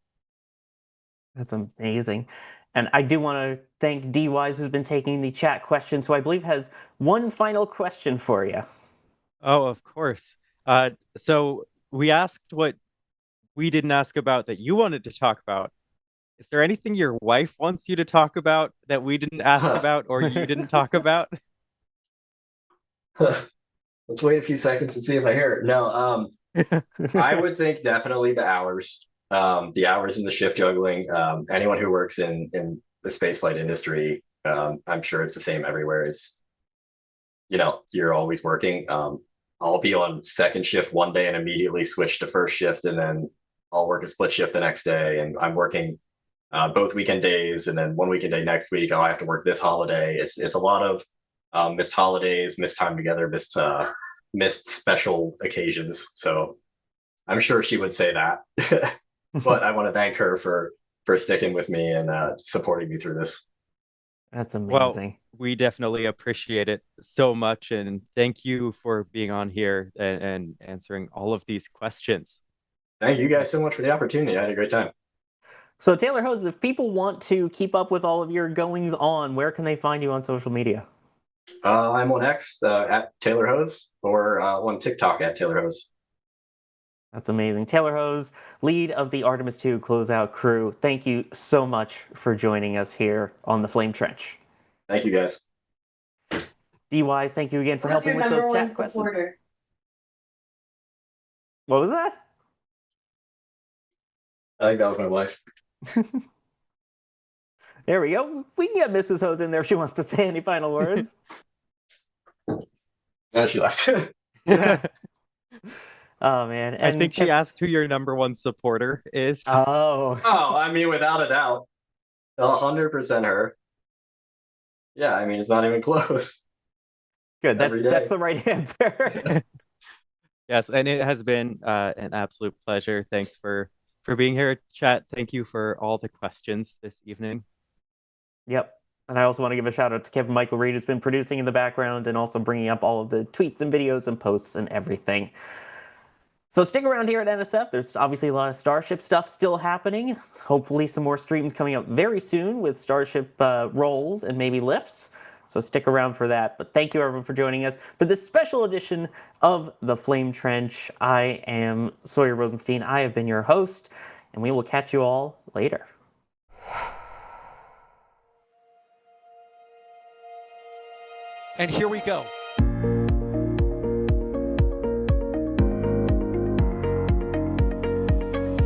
That's amazing. And I do want to thank D Wise, who's been taking the chat questions, who I believe has one final question for you. Oh, of course. So we asked what we didn't ask about that you wanted to talk about. Is there anything your wife wants you to talk about that we didn't ask about or you didn't talk about? Let's wait a few seconds and see if I hear it. No, I would think definitely the hours in the shift juggling. Anyone who works in the spaceflight industry, I'm sure it's the same everywhere. It's, you're always working. I'll be on second shift one day and immediately switch to first shift, and then I'll work a split shift the next day. And I'm working both weekend days, and then one weekend day next week. Oh, I have to work this holiday. It's a lot of missed holidays, missed time together, missed special occasions. So I'm sure she would say that, but I want to thank her for sticking with me and supporting me through this. That's amazing. Well, we definitely appreciate it so much, and thank you for being on here and answering all of these questions. Thank you guys so much for the opportunity. I had a great time. So Taylor Hose, if people want to keep up with all of your goings on, where can they find you on social media? I'm on X at Taylor Hose, or on TikTok at Taylor Hose. That's amazing. Taylor Hose, lead of the Artemis II closeout crew. Thank you so much for joining us here on the Flame Trench. Thank you, guys. D-Wise, thank you again for helping with those chat questions. What was that? I think that was my wife. There we go. We can get Mrs. Hose in there if she wants to say any final words. No, she left. Oh, man. And I think she asked who your #1 supporter is. Oh. Oh, I mean, without a doubt. 100% her. Yeah, I mean, it's not even close. Good. That's the right answer. Yes, and it has been an absolute pleasure. Thanks for being here, chat. Thank you for all the questions this evening. Yep. And I also want to give a shout out to Kevin Michael Reed, who's been producing in the background and also bringing up all of the tweets and videos and posts and everything. So stick around here at NSF. There's obviously a lot of Starship stuff still happening. Hopefully some more streams coming up very soon with Starship rolls and maybe lifts. So stick around for that. But thank you everyone for joining us for this special edition of the Flame Trench. I am Sawyer Rosenstein. I have been your host, and we will catch you all later. And here we go.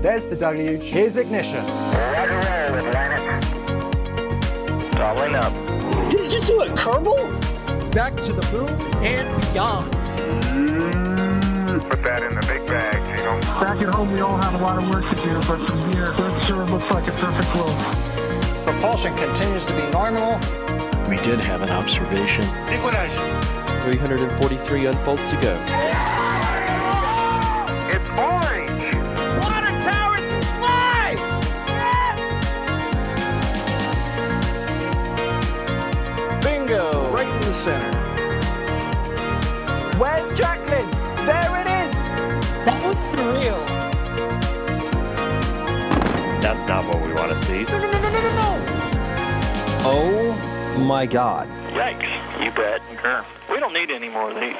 There's the W. Here's ignition. Doubling up. Did it just do a Kerbal? Back to the moon and beyond. Put that in the big bag, Gino. Back at home, we all have a lot of work to do, but from here, it sure looks like a perfect world. Propulsion continues to be nominal. We did have an observation. 343 unfolds to go. It's orange. Water towers can fly! Bingo! Right in the center. Where's Jacqueline? There it is! That was surreal. That's not what we want to see. No! Oh my God. Yikes. You bet. We don't need any more of these.